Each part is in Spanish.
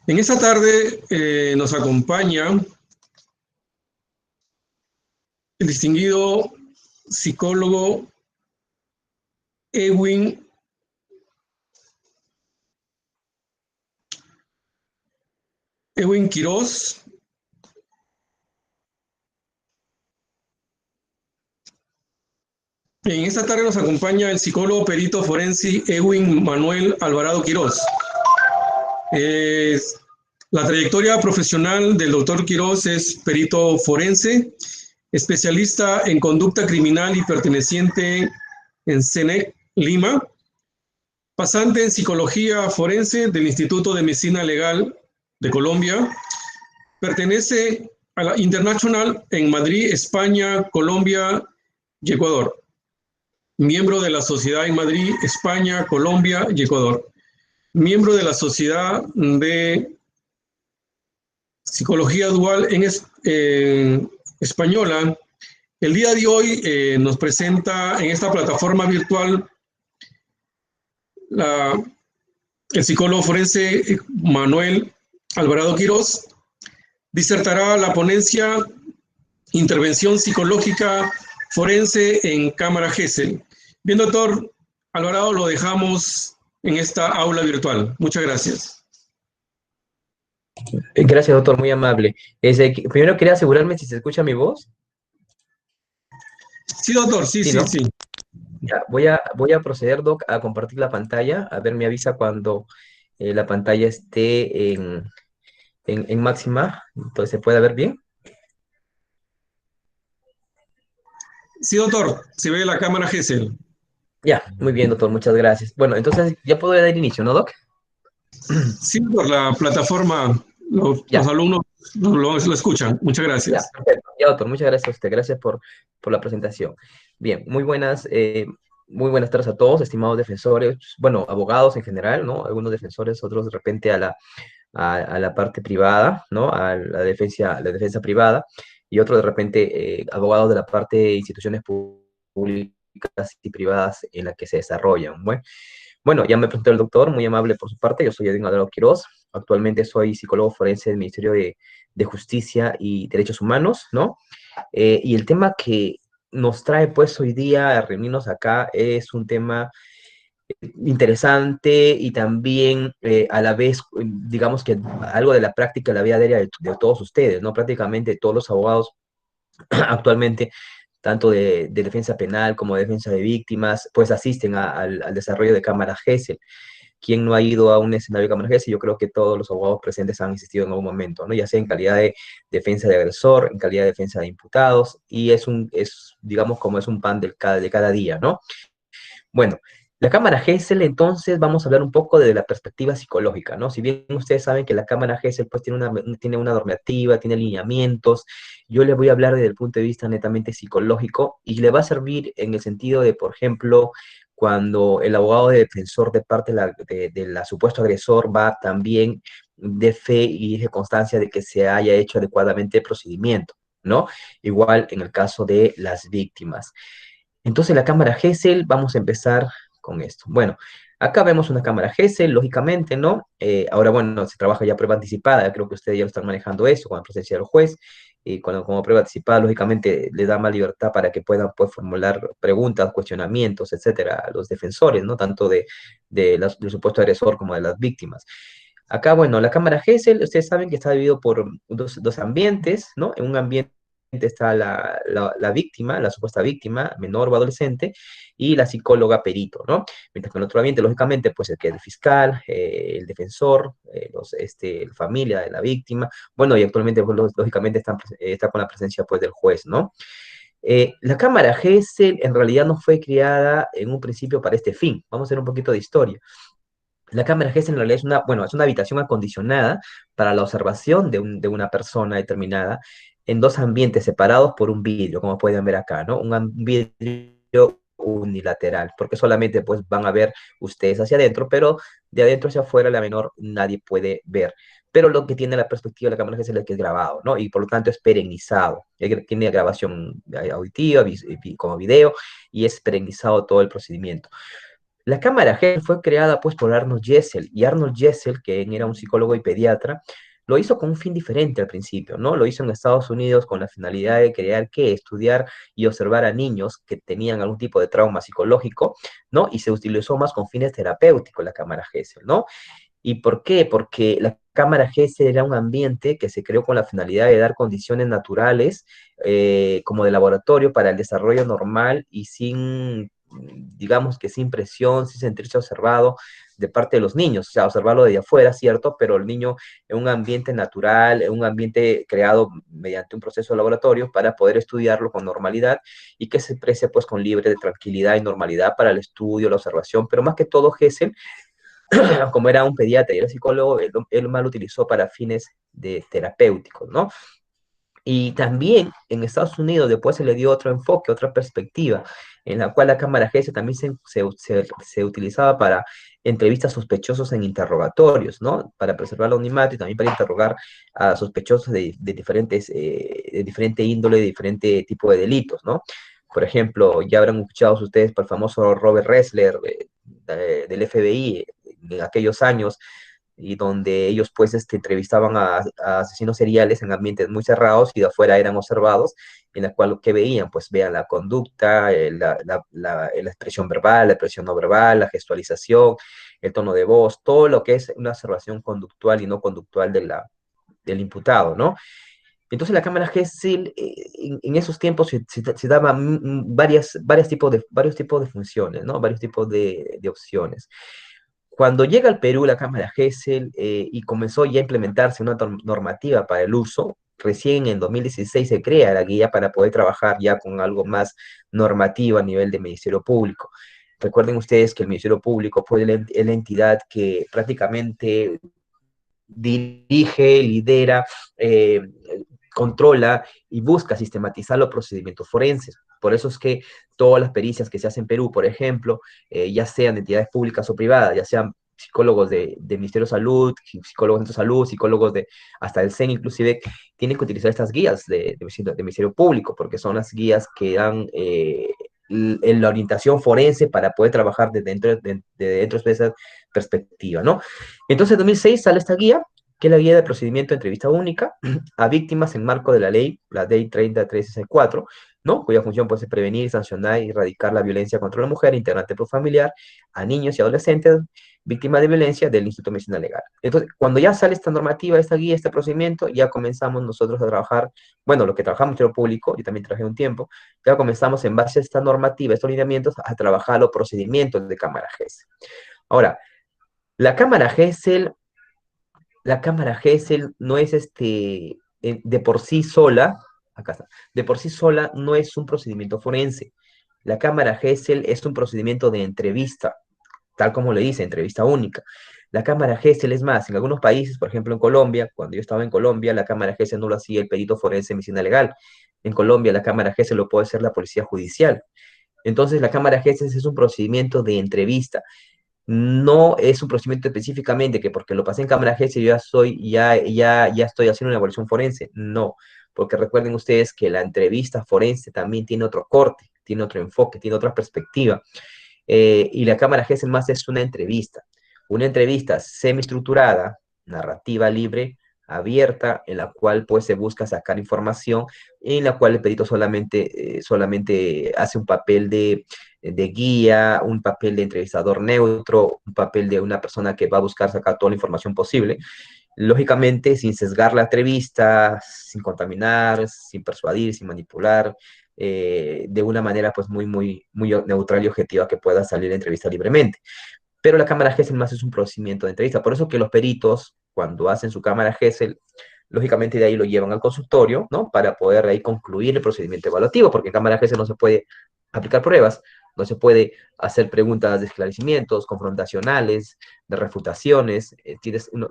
En esta tarde nos acompaña el distinguido psicólogo Edwin Quiroz. En esta tarde nos acompaña el psicólogo perito forense Edwin Manuel Alvarado Quiroz. La trayectoria profesional del doctor Quiroz es perito forense, especialista en conducta criminal y perteneciente en CENEC Lima, pasante en psicología forense del Instituto de Medicina Legal de Colombia, pertenece a la International en Madrid, España, Colombia y Ecuador. Miembro de la Sociedad en Madrid, España, Colombia y Ecuador. Miembro de la Sociedad de Psicología Dual en Española. El día de hoy nos presenta en esta plataforma virtual el psicólogo forense Manuel Alvarado Quiroz. Disertará la ponencia Intervención Psicológica Forense en Cámara Gesell. Bien, doctor Alvarado, lo dejamos en esta aula virtual. Muchas gracias. Gracias, doctor, muy amable. Primero quería asegurarme si se escucha mi voz. Sí, doctor, sí. Ya, voy a proceder, doc, a compartir la pantalla. A ver, me avisa cuando la pantalla esté en máxima. Entonces, ¿se puede ver bien? Sí, doctor, se ve la cámara Gesell. Ya, muy bien, doctor, muchas gracias. Bueno, entonces ya puedo dar inicio, ¿no, doc? Sí, por la plataforma, los alumnos lo escuchan. Muchas gracias. Ya, perfecto. Ya, doctor, muchas gracias a usted. Gracias por la presentación. Bien, muy buenas tardes a todos, estimados defensores, bueno, abogados en general, ¿no? Algunos defensores, otros de repente a la parte privada, ¿no? A la defensa privada, y otros de repente abogados de la parte de instituciones públicas y privadas en la que se desarrollan. Bueno, ya me presentó el doctor, muy amable por su parte. Yo soy Edwin Alvarado Quiroz. Actualmente soy psicólogo forense del Ministerio de Justicia y Derechos Humanos, ¿no? Y el tema que nos trae, pues, hoy día a reunirnos acá es un tema interesante y también a la vez, digamos que algo de la práctica de la vida diaria de todos ustedes, ¿no? Prácticamente todos los abogados actualmente, tanto de defensa penal como de defensa de víctimas, pues asisten al desarrollo de cámaras Gesell. ¿Quién no ha ido a un escenario de cámara Gesell? Yo creo que todos los abogados presentes han asistido en algún momento, ¿no? Ya sea en calidad de defensa de agresor, en calidad de defensa de imputados, y digamos, como es un pan de cada día, ¿no? Bueno, la cámara Gesell, entonces, vamos a hablar un poco de la perspectiva psicológica, ¿no? Si bien ustedes saben que la cámara Gesell, pues, tiene una normativa, tiene lineamientos, yo les voy a hablar desde el punto de vista netamente psicológico, y le va a servir en el sentido de, por ejemplo, cuando el abogado de defensor de parte de la supuesto agresor va también de fe y de constancia de que se haya hecho adecuadamente el procedimiento, ¿no? Igual en el caso de las víctimas. Entonces, la cámara Gesell, vamos a empezar con esto. Bueno, acá vemos una cámara Gesell, lógicamente, ¿no? Ahora, bueno, se trabaja ya prueba anticipada, creo que ustedes ya lo están manejando eso con la presencia del juez, y como prueba anticipada, lógicamente, le da más libertad para que puedan, pues, formular preguntas, cuestionamientos, etcétera, a los defensores, ¿no? Tanto del supuesto agresor como de las víctimas. Acá, bueno, la cámara Gesell, ustedes saben que está dividido por dos ambientes, ¿no? En un ambiente está la víctima, la supuesta víctima, menor o adolescente, y la psicóloga perito, ¿no? Mientras que en el otro ambiente, lógicamente, pues el que es el fiscal, el defensor, la familia de la víctima, bueno, y actualmente, pues, lógicamente, está con la presencia, pues, del juez, ¿no? La cámara Gesell en realidad no fue creada en un principio para este fin. Vamos a hacer un poquito de historia. La cámara Gesell en realidad es una habitación acondicionada para la observación de una persona determinada en dos ambientes separados por un vidrio, como pueden ver acá, ¿no? Un vidrio unilateral, porque solamente, pues, van a ver ustedes hacia adentro, pero de adentro hacia afuera la menor nadie puede ver. Pero lo que tiene la perspectiva de la cámara Gesell es que es grabado, ¿no? Y por lo tanto es perennizado. Tiene grabación auditiva, como video, y es perennizado todo el procedimiento. La cámara Gesell fue creada pues por Arnold Jessel, y Arnold Jessel, que era un psicólogo y pediatra, lo hizo con un fin diferente al principio, ¿no? Lo hizo en Estados Unidos con la finalidad de crear que estudiar y observar a niños que tenían algún tipo de trauma psicológico, ¿no? Y se utilizó más con fines terapéuticos la cámara Gesell, ¿no? ¿Y por qué? Porque la cámara Gesell era un ambiente que se creó con la finalidad de dar condiciones naturales, como de laboratorio, para el desarrollo normal y sin, digamos que sin presión, sin sentirse observado de parte de los niños, o sea, observarlo desde afuera, ¿cierto? Pero el niño en un ambiente natural, en un ambiente creado mediante un proceso de laboratorio para poder estudiarlo con normalidad y que se precie pues con libre de tranquilidad y normalidad para el estudio, la observación, pero más que todo Gesell, como era un pediatra y era psicólogo, él mal utilizó para fines de terapéuticos, ¿no? Y también en Estados Unidos después se le dio otro enfoque, otra perspectiva, en la cual la cámara Gesell también se utilizaba para entrevistas sospechosos en interrogatorios, ¿no? Para preservar el anonimato y también para interrogar a sospechosos de diferentes, de diferente índole, de diferente tipo de delitos, ¿no? Por ejemplo, ya habrán escuchado ustedes por el famoso Robert Ressler del FBI en aquellos años, y donde ellos pues entrevistaban a asesinos seriales en ambientes muy cerrados y de afuera eran observados, en la cual que veían, pues vean la conducta, la expresión verbal, la expresión no verbal, la gestualización, el tono de voz, todo lo que es una observación conductual y no conductual del imputado, ¿no? Entonces la cámara Gesell en esos tiempos se daban varios tipos de funciones, ¿no? Varios tipos de opciones. Cuando llega al Perú la cámara Gesell y comenzó ya a implementarse una normativa para el uso, recién en 2016 se crea la guía para poder trabajar ya con algo más normativo a nivel de Ministerio Público. Recuerden ustedes que el Ministerio Público fue la entidad que prácticamente dirige, lidera, controla y busca sistematizar los procedimientos forenses. Por eso es que todas las pericias que se hacen en Perú, por ejemplo, ya sean de entidades públicas o privadas, ya sean psicólogos de Ministerio de Salud, psicólogos de Salud, psicólogos de hasta el CEN inclusive, tienen que utilizar estas guías de Ministerio Público, porque son las guías que dan en la orientación forense para poder trabajar de dentro de esa perspectiva, ¿no? Entonces, en 2006 sale esta guía, que es la guía de procedimiento de entrevista única a víctimas en marco de la ley 30364, ¿no? Cuya función puede ser prevenir, sancionar y erradicar la violencia contra la mujer, integrante familiar, a niños y adolescentes víctimas de violencia del Instituto de Medicina Legal. Entonces, cuando ya sale esta normativa, esta guía, este procedimiento, ya comenzamos nosotros a trabajar, bueno, lo que trabajamos en lo público, yo también trabajé un tiempo, ya comenzamos en base a esta normativa, estos lineamientos, a trabajar los procedimientos de cámara Gesell. Ahora, la cámara Gesell la cámara Gesell no es de por sí sola, acá está, de por sí sola no es un procedimiento forense. La cámara Gesell es un procedimiento de entrevista, tal como le dice, entrevista única. La cámara Gesell es más, en algunos países, por ejemplo en Colombia, cuando yo estaba en Colombia, la cámara Gesell no lo hacía el perito forense en medicina legal. En Colombia la cámara Gesell lo puede hacer la policía judicial. Entonces la cámara Gesell es un procedimiento de entrevista, no es un procedimiento específicamente que porque lo pasé en cámara Gesell ya estoy haciendo una evaluación forense. No, porque recuerden ustedes que la entrevista forense también tiene otro corte, tiene otro enfoque, tiene otra perspectiva. Y la cámara Gesell más es una entrevista semiestructurada, narrativa libre, abierta, en la cual pues se busca sacar información, en la cual el perito solamente hace un papel de guía, un papel de entrevistador neutro, un papel de una persona que va a buscar sacar toda la información posible, lógicamente sin sesgar la entrevista, sin contaminar, sin persuadir, sin manipular, de una manera pues muy neutral y objetiva que pueda salir la entrevista libremente. Pero la cámara Gesell más es un procedimiento de entrevista. Por eso que los peritos, cuando hacen su cámara Gesell, lógicamente de ahí lo llevan al consultorio, ¿no? Para poder ahí concluir el procedimiento evaluativo, porque en cámara Gesell no se puede aplicar pruebas, no se puede hacer preguntas de esclarecimientos, confrontacionales, de refutaciones,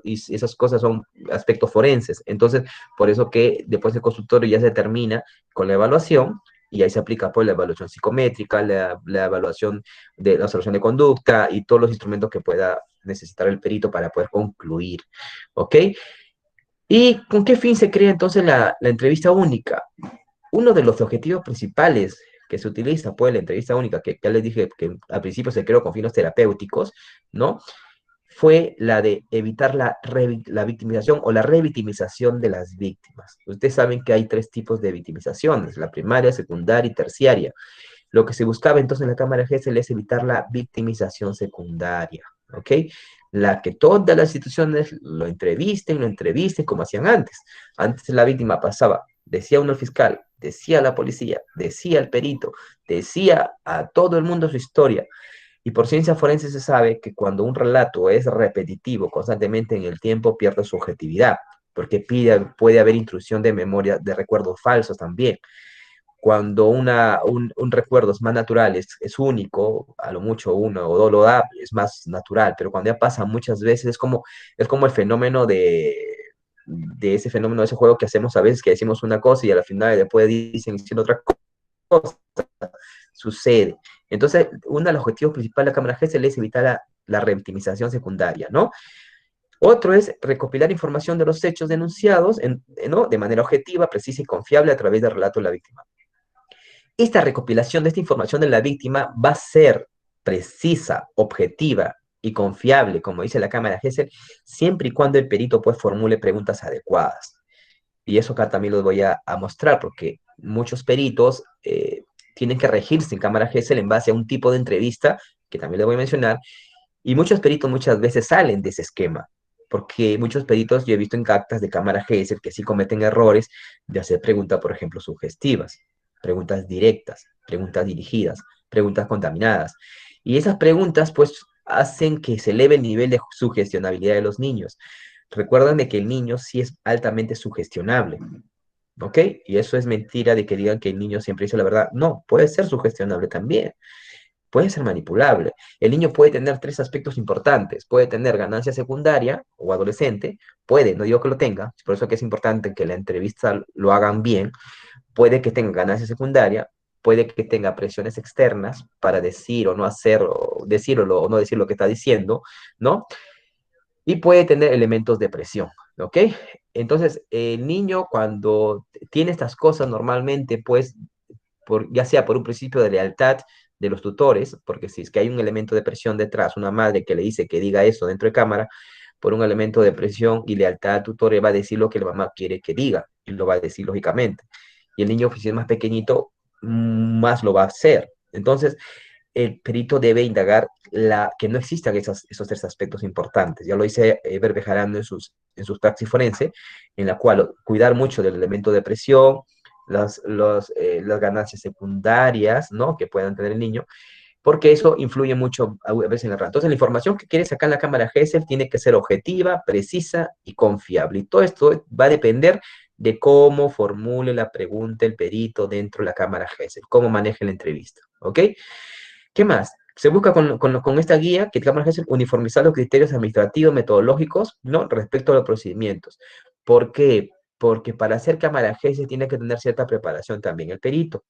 y esas cosas son aspectos forenses. Entonces, por eso que después del consultorio ya se termina con la evaluación, y ahí se aplica pues la evaluación psicométrica, la evaluación de la observación de conducta y todos los instrumentos que pueda necesitar el perito para poder concluir, ¿ok? ¿Y con qué fin se crea entonces la entrevista única? Uno de los objetivos principales que se utiliza, pues, la entrevista única, que ya les dije que al principio se creó con fines terapéuticos, ¿no? Fue la de evitar la victimización o la revictimización de las víctimas. Ustedes saben que hay tres tipos de victimizaciones, la primaria, secundaria y terciaria. Lo que se buscaba entonces en la Cámara GESEL es evitar la victimización secundaria, ¿ok? La que todas las instituciones lo entrevisten como hacían antes. Antes la víctima pasaba, decía uno al fiscal, decía a la policía, decía al perito, decía a todo el mundo su historia. Y por ciencia forense se sabe que cuando un relato es repetitivo constantemente en el tiempo, pierde su objetividad, porque puede haber intrusión de memoria, de recuerdos falsos también. Cuando un recuerdo es más natural, es único, a lo mucho uno o dos lo da, es más natural, pero cuando ya pasa muchas veces es como el fenómeno de ese fenómeno, de ese juego que hacemos a veces, que decimos una cosa y al final después dicen otra cosa, sucede. Entonces, uno de los objetivos principales de la Cámara GESEL es evitar la revictimización secundaria, ¿no? Otro es recopilar información de los hechos denunciados, ¿no? De manera objetiva, precisa y confiable a través del relato de la víctima. Esta recopilación de esta información de la víctima va a ser precisa, objetiva y confiable, como dice la Cámara GESEL, siempre y cuando el perito pues formule preguntas adecuadas. Y eso acá también lo voy a mostrar, porque muchos peritos tienen que regirse en Cámara GESEL en base a un tipo de entrevista, que también le voy a mencionar, y muchos peritos muchas veces salen de ese esquema, porque muchos peritos yo he visto en actas de Cámara GESEL que sí cometen errores de hacer preguntas, por ejemplo, sugestivas, preguntas directas, preguntas dirigidas, preguntas contaminadas. Y esas preguntas pues hacen que se eleve el nivel de sugestionabilidad de los niños. Recuerdan de que el niño sí es altamente sugestionable, ¿ok? Y eso es mentira de que digan que el niño siempre dice la verdad. No, puede ser sugestionable también, puede ser manipulable. El niño puede tener tres aspectos importantes. Puede tener ganancia secundaria o adolescente, puede, no digo que lo tenga, por eso que es importante que la entrevista lo hagan bien. Puede que tenga ganancia secundaria, puede que tenga presiones externas para decir o no hacer, o decirlo o no decir lo que está diciendo, ¿no? Y puede tener elementos de presión, ¿ok? Entonces, el niño cuando tiene estas cosas normalmente, pues, ya sea por un principio de lealtad de los tutores, porque si es que hay un elemento de presión detrás, una madre que le dice que diga eso dentro de cámara, por un elemento de presión y lealtad al tutor, va a decir lo que la mamá quiere que diga, y lo va a decir lógicamente. Y el niño, si es más pequeñito, más lo va a hacer. Entonces, el perito debe indagar que no existan esos tres aspectos importantes. Ya lo dice Eber Bejarano en sus praxis forense, en la cual cuidar mucho del elemento de presión, las ganancias secundarias, ¿no? Que puedan tener el niño, porque eso influye mucho a veces en la rata. Entonces, la información que quiere sacar la Cámara GESEL tiene que ser objetiva, precisa y confiable. Y todo esto va a depender de cómo formule la pregunta el perito dentro de la Cámara GESEL, cómo maneje la entrevista, ¿ok? ¿Qué más? Se busca con esta guía que Cámara GESEL uniformizar los criterios administrativos, metodológicos, ¿no? Respecto a los procedimientos. ¿Por qué? Porque para hacer Cámara GESEL tiene que tener cierta preparación también el perito.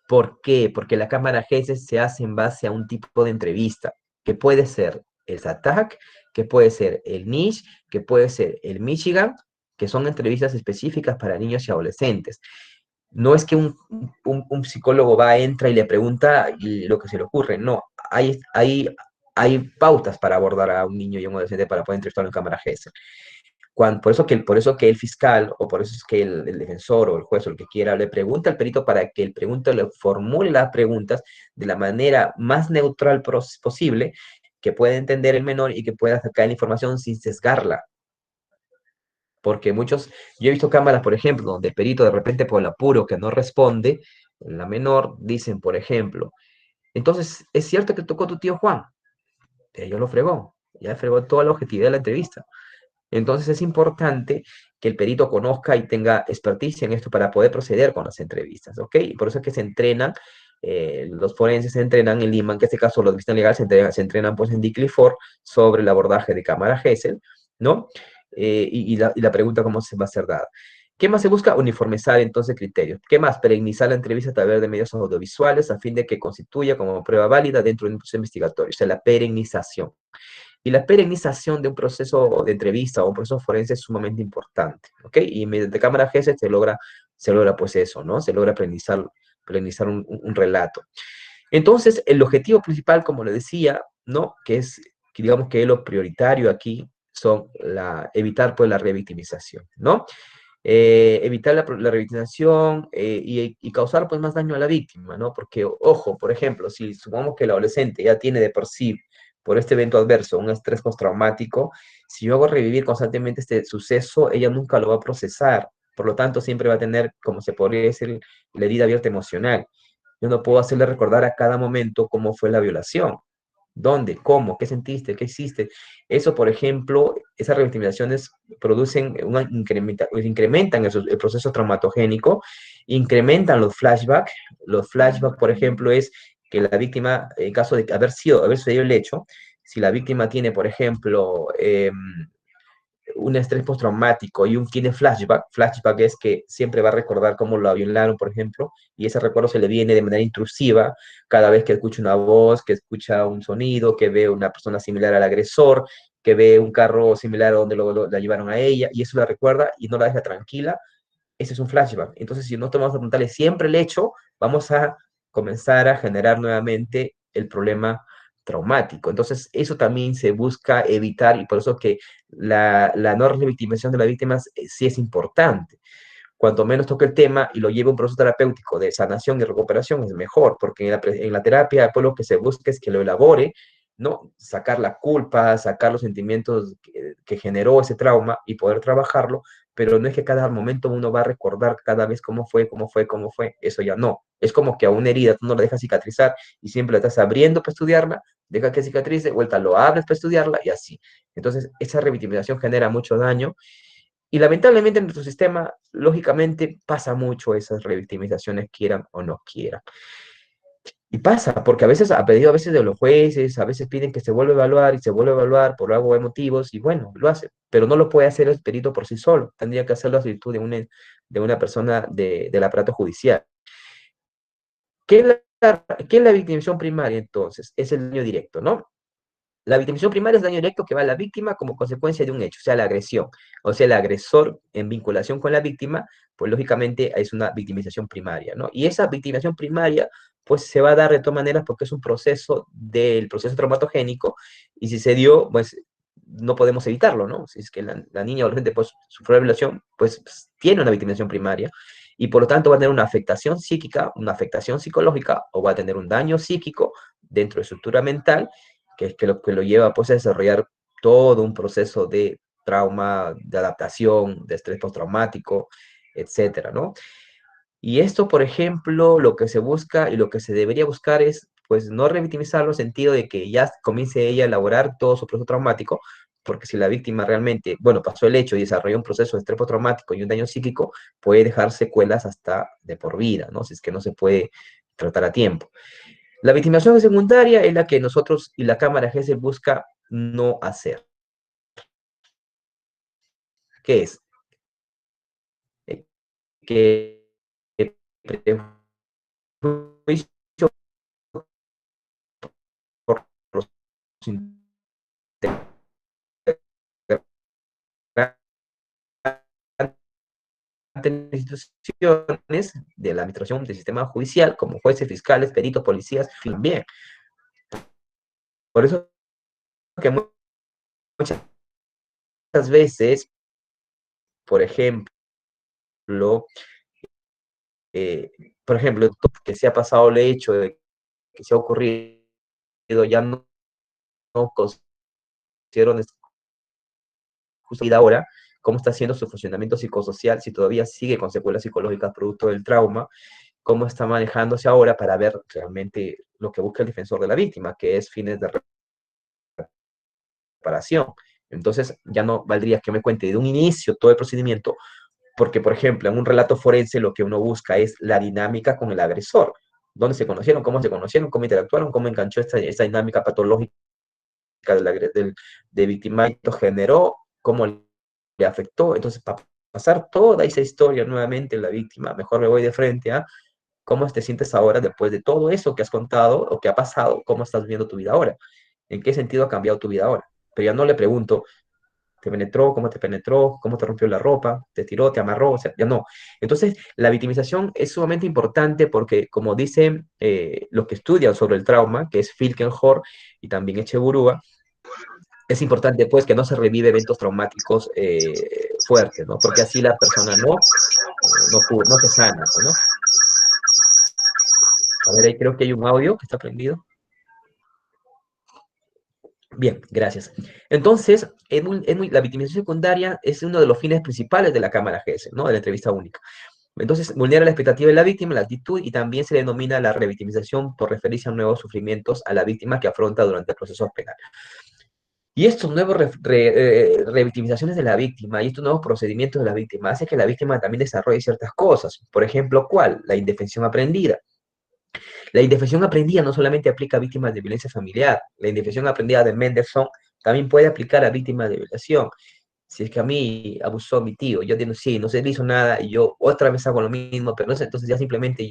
¿Por qué? Porque la Cámara GESEL se hace en base a un tipo de entrevista, que puede ser el SATAC, que puede ser el NISH, que puede ser el Michigan, que son entrevistas específicas para niños y adolescentes. No es que un psicólogo entra y le pregunta lo que se le ocurre, no, hay pautas para abordar a un niño y a un adolescente para poder entrevistarlo en Cámara GESEL. Por eso que el fiscal, o por eso es que el defensor o el juez o el que quiera, le pregunta al perito para que el perito le formule las preguntas de la manera más neutral posible, que pueda entender el menor y que pueda sacar la información sin sesgarla. Porque yo he visto cámaras, por ejemplo, donde el perito de repente por el apuro que no responde, la menor dicen, por ejemplo, entonces, ¿es cierto que tocó tu tío Juan? Ella lo fregó, ya fregó toda la objetividad de la entrevista. Entonces es importante que el perito conozca y tenga experticia en esto para poder proceder con las entrevistas, ¿ok? Y por eso es que se entrenan, los forenses se entrenan en Lima, en este caso los vistas legales se entrenan pues en DICLIFOR sobre el abordaje de Cámara GESEL, ¿no? Y la pregunta cómo se va a ser dada. ¿Qué más se busca? Uniformizar entonces criterios. ¿Qué más? Perennizar la entrevista a través de medios audiovisuales a fin de que constituya como prueba válida dentro de un proceso investigatorio, o sea, la perennización. Y la perennización de un proceso de entrevista o un proceso forense es sumamente importante, ¿ok? Y mediante Cámara GESEL se logra pues eso, ¿no? Se logra perennizar plenizar un relato. Entonces, el objetivo principal, como le decía, ¿no? Que digamos que lo prioritario aquí son evitar pues la revictimización, ¿no? Evitar la revictimización y causar pues más daño a la víctima, ¿no? Porque, ojo, por ejemplo, si supongamos que el adolescente ya tiene de por sí, por este evento adverso, un estrés postraumático, si yo hago revivir constantemente este suceso, ella nunca lo va a procesar. Por lo tanto, siempre va a tener, como se podría decir, la herida abierta emocional. Yo no puedo hacerle recordar a cada momento cómo fue la violación. ¿Dónde? ¿Cómo? ¿Qué sentiste? ¿Qué hiciste? Eso, por ejemplo, esas revictimizaciones producen incrementan el proceso traumatogénico, incrementan los flashbacks. Los flashbacks, por ejemplo, es que la víctima, en caso de haber sucedido el hecho, si la víctima tiene, por ejemplo, un estrés postraumático y tiene flashback es que siempre va a recordar cómo lo violaron, por ejemplo, y ese recuerdo se le viene de manera intrusiva cada vez que escucha una voz, que escucha un sonido, que ve una persona similar al agresor, que ve un carro similar a donde la llevaron a ella, y eso la recuerda y no la deja tranquila. Ese es un flashback. Entonces, si no tomamos a preguntarle siempre el hecho, vamos a comenzar a generar nuevamente el problema traumático. Entonces, eso también se busca evitar y por eso que la no revictimización de las víctimas sí es importante. Cuanto menos toque el tema y lo lleve a un proceso terapéutico de sanación y recuperación es mejor, porque en la terapia pues, lo que se busca es que lo elabore, ¿no? Sacar la culpa, sacar los sentimientos que generó ese trauma y poder trabajarlo, pero no es que cada momento uno va a recordar cada vez cómo fue, cómo fue, cómo fue, eso ya no. Es como que a una herida tú no la dejas cicatrizar y siempre la estás abriendo para estudiarla, deja que cicatrice, vuelta lo abres para estudiarla y así. Entonces, esa revictimización genera mucho daño y lamentablemente en nuestro sistema, lógicamente, pasa mucho esas revictimizaciones, quieran o no quieran. Y pasa, porque a veces, a pedido a veces de los jueces, a veces piden que se vuelva a evaluar y se vuelve a evaluar por algo de motivos, y bueno, lo hace, pero no lo puede hacer el perito por sí solo, tendría que hacerlo a virtud de una persona del aparato judicial. ¿Qué es la victimización primaria entonces? Es el daño directo, ¿no? La victimización primaria es daño directo que va a la víctima como consecuencia de un hecho, o sea, la agresión. O sea, el agresor en vinculación con la víctima, pues lógicamente es una victimización primaria, ¿no? Y esa victimización primaria, pues se va a dar de todas maneras porque es un proceso del proceso traumatogénico y si se dio, pues no podemos evitarlo, ¿no? Si es que la niña o la gente pues sufrió la violación, pues tiene una victimización primaria y por lo tanto va a tener una afectación psíquica, una afectación psicológica o va a tener un daño psíquico dentro de su estructura mental que es que lo lleva pues a desarrollar todo un proceso de trauma, de adaptación, de estrés postraumático, etcétera, ¿no? Y esto, por ejemplo, lo que se busca y lo que se debería buscar es, pues, no revictimizarlo en el sentido de que ya comience ella a elaborar todo su proceso traumático, porque si la víctima realmente, bueno, pasó el hecho y desarrolló un proceso de estrés postraumático y un daño psíquico, puede dejar secuelas hasta de por vida, ¿no? Si es que no se puede tratar a tiempo. La victimización secundaria es la que nosotros y la Cámara GESEL busca no hacer. ¿Qué es? Que prejuicio por los instituciones de la administración del sistema judicial, como jueces, fiscales, peritos, policías, también. Por eso que muchas veces, por ejemplo, eh, que se ha pasado el hecho de que se ha ocurrido, ya no considero justo ahora cómo está haciendo su funcionamiento psicosocial, si todavía sigue con secuelas psicológicas producto del trauma, cómo está manejándose ahora para ver realmente lo que busca el defensor de la víctima, que es fines de reparación. Entonces, ya no valdría que me cuente de un inicio todo el procedimiento, porque, por ejemplo, en un relato forense lo que uno busca es la dinámica con el agresor. ¿Dónde se conocieron, cómo interactuaron, cómo enganchó esta dinámica patológica de victimario generó, cómo le afectó. Entonces, para pasar toda esa historia nuevamente en la víctima, mejor me voy de frente a cómo te sientes ahora después de todo eso que has contado o que ha pasado, cómo estás viendo tu vida ahora, en qué sentido ha cambiado tu vida ahora. Pero ya no le pregunto, te penetró, cómo te rompió la ropa, te tiró, te amarró, o sea, ya no. Entonces, la victimización es sumamente importante porque, como dicen los que estudian sobre el trauma, que es Filkenhorn y también Echeburúa, es importante pues que no se revive eventos traumáticos fuertes, ¿no? Porque así la persona no se sana, ¿no? A ver, ahí creo que hay un audio que está prendido. Bien, gracias. Entonces, la victimización secundaria es uno de los fines principales de la cámara GESE, ¿no? De la entrevista única. Entonces, vulnera la expectativa de la víctima, la actitud, y también se denomina la revictimización por referirse a nuevos sufrimientos a la víctima que afronta durante el proceso penal. Y estos nuevos revictimizaciones de la víctima y estos nuevos procedimientos de la víctima hacen que la víctima también desarrolle ciertas cosas. Por ejemplo, ¿cuál? La indefensión aprendida. La indefensión aprendida no solamente aplica a víctimas de violencia familiar, la indefensión aprendida de Mendelssohn también puede aplicar a víctimas de violación. Si es que a mí abusó mi tío, yo denuncié, no se le hizo nada y yo otra vez hago lo mismo, pero no sé, entonces ya simplemente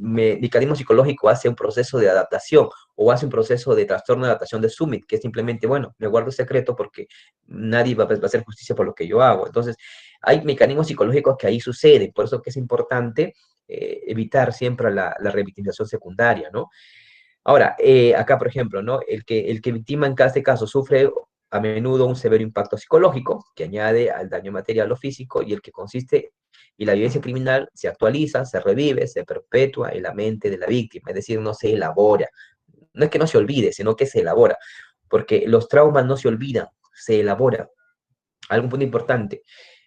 mi mecanismo psicológico hace un proceso de adaptación o hace un proceso de trastorno de adaptación de Summit, que es simplemente, bueno, me guardo secreto porque nadie va a hacer justicia por lo que yo hago. Entonces, hay mecanismos psicológicos que ahí suceden, por eso que es importante evitar siempre la revictimización secundaria, ¿no? Ahora, acá, por ejemplo, ¿no? El que victima en este caso sufre a menudo un severo impacto psicológico que añade al daño material o físico y el que consiste, y la vivencia criminal se actualiza, se revive, se perpetúa en la mente de la víctima, es decir, no se elabora. No es que no se olvide, sino que se elabora, porque los traumas no se olvidan, se elaboran. Algún punto importante.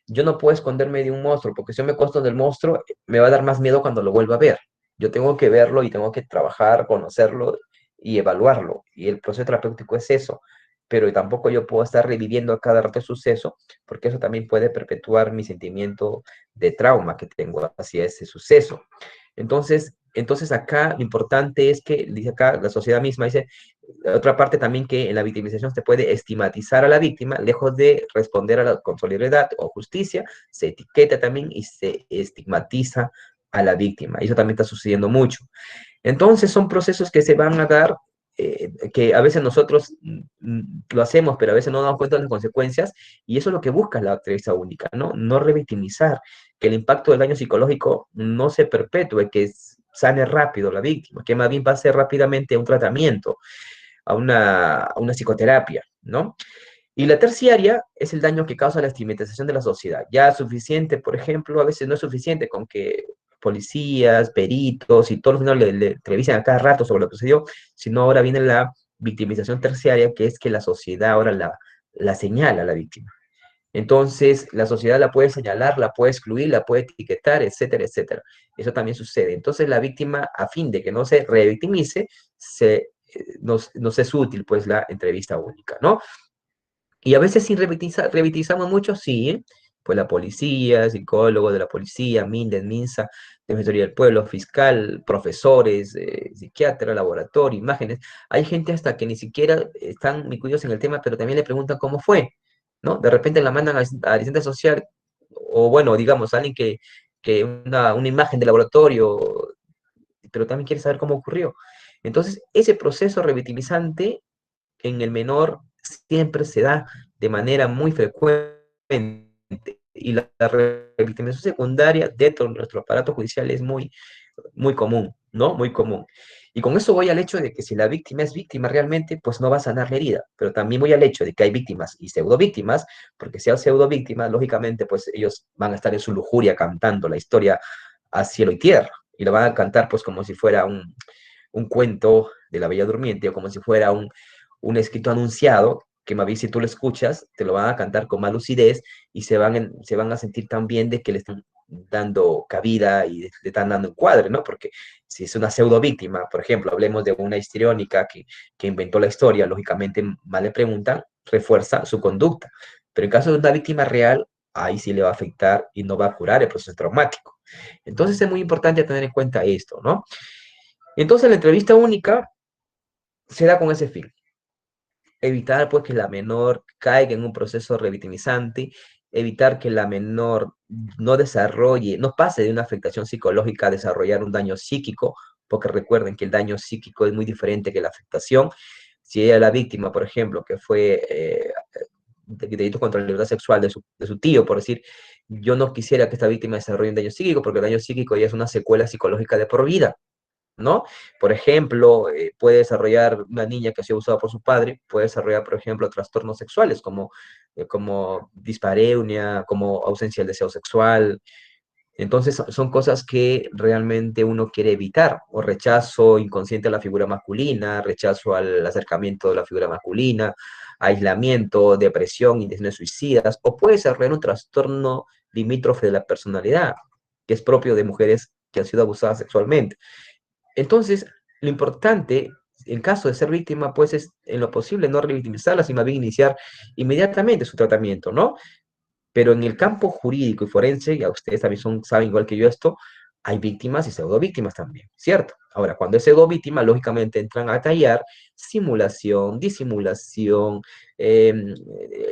Yo no puedo esconderme de un monstruo, porque si yo me acuesto del monstruo, me va a dar más miedo cuando lo vuelva a ver. Yo tengo que verlo y tengo que trabajar, conocerlo y evaluarlo. Y el proceso terapéutico es eso. Pero tampoco yo puedo estar reviviendo a cada rato el suceso, porque eso también puede perpetuar mi sentimiento de trauma que tengo hacia ese suceso. Entonces acá lo importante es que, dice acá, la sociedad misma dice, otra parte también que en la victimización se puede estigmatizar a la víctima, lejos de responder con solidaridad o justicia, se etiqueta también y se estigmatiza a la víctima. Y eso también está sucediendo mucho. Entonces son procesos que se van a dar, que a veces nosotros lo hacemos, pero a veces no nos damos cuenta de las consecuencias, y eso es lo que busca la entrevista única, ¿no? No revictimizar, que el impacto del daño psicológico no se perpetúe, que sane rápido la víctima, que más bien pase rápidamente a un tratamiento, a una psicoterapia, ¿no? Y la terciaria es el daño que causa la estigmatización de la sociedad. Ya es suficiente, por ejemplo, a veces no es suficiente con que policías, peritos y todos los le entrevistan a cada rato sobre lo que sucedió, sino ahora viene la victimización terciaria, que es que la sociedad ahora la señala a la víctima. Entonces, la sociedad la puede señalar, la puede excluir, la puede etiquetar, etcétera, etcétera. Eso también sucede. Entonces, la víctima, a fin de que no se revictimice, nos es útil, pues, la entrevista única, ¿no? Y a veces sin revictimizamos mucho, sí, ¿eh? Pues la policía, psicólogo de la policía, Mindes, Minsa, Defensoría del Pueblo, fiscal, profesores, psiquiatra, laboratorio, imágenes. Hay gente hasta que ni siquiera están muy curiosos en el tema, pero también le preguntan cómo fue, ¿no? De repente la mandan a asistente social, o bueno, digamos, alguien que una imagen de laboratorio, pero también quiere saber cómo ocurrió. Entonces, ese proceso revictimizante en el menor siempre se da de manera muy frecuente y la revictimización secundaria dentro de nuestro aparato judicial es muy, muy común, ¿no? Muy común. Y con eso voy al hecho de que si la víctima es víctima realmente, pues no va a sanar la herida, pero también voy al hecho de que hay víctimas y pseudo víctimas, porque si hay pseudo víctimas, lógicamente, pues ellos van a estar en su lujuria cantando la historia a cielo y tierra, y lo van a cantar pues como si fuera un cuento de la Bella Durmiente o como si fuera un escrito anunciado, que más bien si tú lo escuchas, te lo van a cantar con más lucidez y se van a sentir tan bien de que le están dando cabida y le están dando encuadre, ¿no? Porque si es una pseudo víctima, por ejemplo, hablemos de una histriónica que inventó la historia, lógicamente, mal le preguntan, refuerza su conducta. Pero en caso de una víctima real, ahí sí le va a afectar y no va a curar el proceso traumático. Entonces es muy importante tener en cuenta esto, ¿no? Entonces la entrevista única se da con ese fin, evitar pues que la menor caiga en un proceso revictimizante, evitar que la menor no desarrolle, no pase de una afectación psicológica a desarrollar un daño psíquico, porque recuerden que el daño psíquico es muy diferente que la afectación. Si ella, la víctima, por ejemplo, que fue delito contra la libertad sexual de su tío, por decir, yo no quisiera que esta víctima desarrolle un daño psíquico, porque el daño psíquico ya es una secuela psicológica de por vida, ¿no? Por ejemplo, puede desarrollar una niña que ha sido abusada por su padre, puede desarrollar, por ejemplo, trastornos sexuales como dispareunia, como ausencia del deseo sexual. Entonces son cosas que realmente uno quiere evitar, o rechazo inconsciente a la figura masculina, rechazo al acercamiento de la figura masculina, aislamiento, depresión, intenciones suicidas, o puede ser un trastorno limítrofe de la personalidad, que es propio de mujeres que han sido abusadas sexualmente. Entonces, lo importante, en caso de ser víctima, pues es en lo posible no revictimizarla, sino más bien iniciar inmediatamente su tratamiento, ¿no? Pero en el campo jurídico y forense, ya ustedes también saben igual que yo esto, hay víctimas y pseudovíctimas también, ¿cierto? Ahora, cuando es pseudovíctima, lógicamente entran a tallar simulación, disimulación, eh,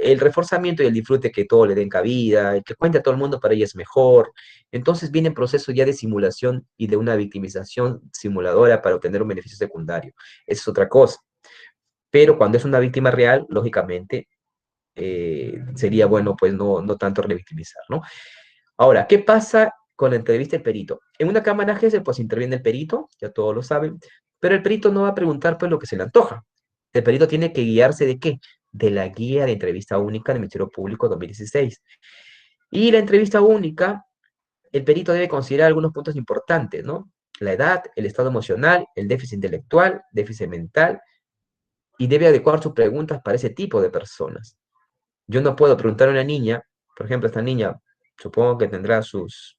el reforzamiento y el disfrute que todo le den cabida, el que cuente a todo el mundo para ella es mejor. Entonces viene el proceso ya de simulación y de una victimización simuladora para obtener un beneficio secundario. Esa es otra cosa. Pero cuando es una víctima real, lógicamente sería bueno pues no tanto revictimizar, ¿no? Ahora, ¿qué pasa con la entrevista del perito? En una cámara GESEL pues interviene el perito, ya todos lo saben, pero el perito no va a preguntar pues lo que se le antoja. El perito tiene que guiarse ¿de qué? De la guía de entrevista única del Ministerio Público 2016. Y la entrevista única, el perito debe considerar algunos puntos importantes, ¿no? La edad, el estado emocional, el déficit intelectual, déficit mental, y debe adecuar sus preguntas para ese tipo de personas. Yo no puedo preguntar a una niña, por ejemplo, esta niña, supongo que tendrá sus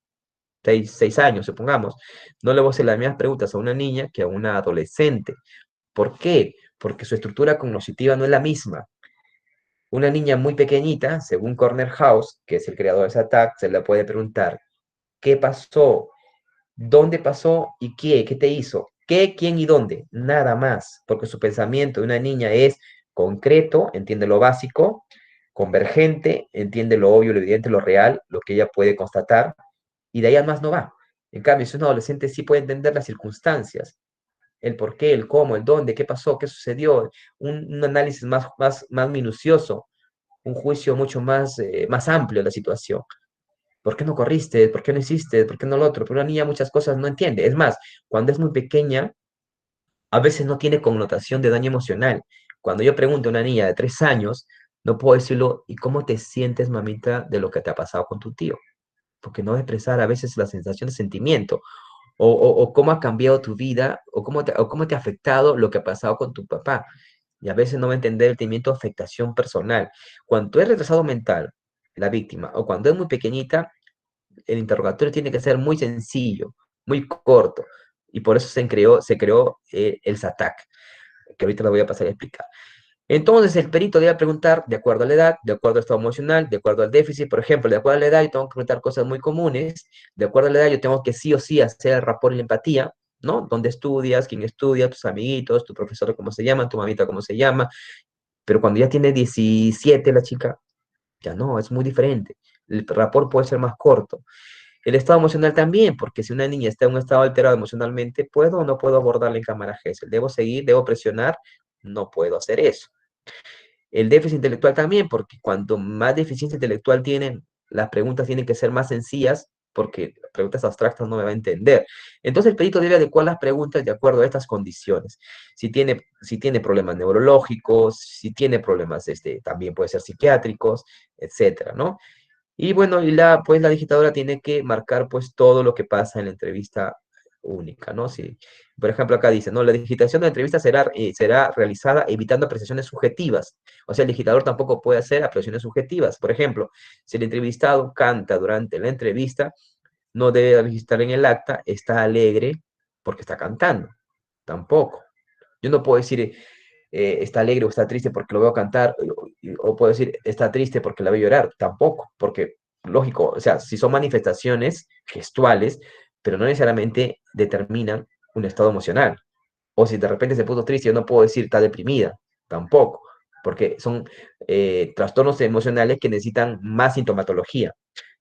6 años, supongamos, no le voy a hacer las mismas preguntas a una niña que a una adolescente. ¿Por qué? Porque su estructura cognitiva no es la misma. Una niña muy pequeñita, según Corner House, que es el creador de ese attack, se le puede preguntar, ¿qué pasó? ¿Dónde pasó y qué? ¿Qué te hizo? ¿Qué, quién y dónde? Nada más, porque su pensamiento de una niña es concreto, entiende lo básico, convergente, entiende lo obvio, lo evidente, lo real, lo que ella puede constatar, y de ahí a más no va. En cambio, si un adolescente sí puede entender las circunstancias, el por qué, el cómo, el dónde, qué pasó, qué sucedió, un análisis más minucioso, un juicio mucho más amplio de la situación. ¿Por qué no corriste? ¿Por qué no hiciste? ¿Por qué no lo otro? Pero una niña muchas cosas no entiende. Es más, cuando es muy pequeña, a veces no tiene connotación de daño emocional. Cuando yo pregunto a una niña de 3 años, no puedo decirlo, ¿y cómo te sientes, mamita, de lo que te ha pasado con tu tío? Porque no va a expresar a veces la sensación de sentimiento, o cómo ha cambiado tu vida, o cómo te ha afectado lo que ha pasado con tu papá. Y a veces no va a entender el sentimiento de afectación personal. Cuando es retrasado mental, la víctima, o cuando es muy pequeñita, el interrogatorio tiene que ser muy sencillo, muy corto, y por eso se creó el SATAC, que ahorita lo voy a pasar a explicar. Entonces, el perito debe preguntar de acuerdo a la edad, de acuerdo al estado emocional, de acuerdo al déficit. Por ejemplo, de acuerdo a la edad, yo tengo que preguntar cosas muy comunes. De acuerdo a la edad, yo tengo que sí o sí hacer el rapport y la empatía, ¿no? ¿Dónde estudias? ¿Quién estudia? ¿Tus amiguitos? ¿Tu profesor cómo se llama? ¿Tu mamita cómo se llama? Pero cuando ya tiene 17 la chica, ya no, es muy diferente. El rapport puede ser más corto. El estado emocional también, porque si una niña está en un estado alterado emocionalmente, ¿puedo o no puedo abordarla en cámara GESEL? ¿Debo seguir? ¿Debo presionar? No puedo hacer eso. El déficit intelectual también, porque cuanto más deficiencia intelectual tienen, las preguntas tienen que ser más sencillas, porque preguntas abstractas no me va a entender. Entonces el perito debe adecuar las preguntas de acuerdo a estas condiciones. Si tiene problemas neurológicos, si tiene problemas también puede ser psiquiátricos, etcétera, ¿no? Y bueno, pues la digitadora tiene que marcar pues todo lo que pasa en la entrevista única, ¿no? Si, por ejemplo, acá dice, ¿no? La digitación de la entrevista será realizada evitando apreciaciones subjetivas. O sea, el digitador tampoco puede hacer apreciaciones subjetivas. Por ejemplo, si el entrevistado canta durante la entrevista, no debe registrar en el acta, está alegre porque está cantando. Tampoco. Yo no puedo decir, está alegre o está triste porque lo veo cantar, o puedo decir, está triste porque la veo llorar, tampoco, porque, lógico, o sea, si son manifestaciones gestuales, pero no necesariamente determinan un estado emocional. O si de repente se puso triste, yo no puedo decir está deprimida, tampoco, porque son trastornos emocionales que necesitan más sintomatología.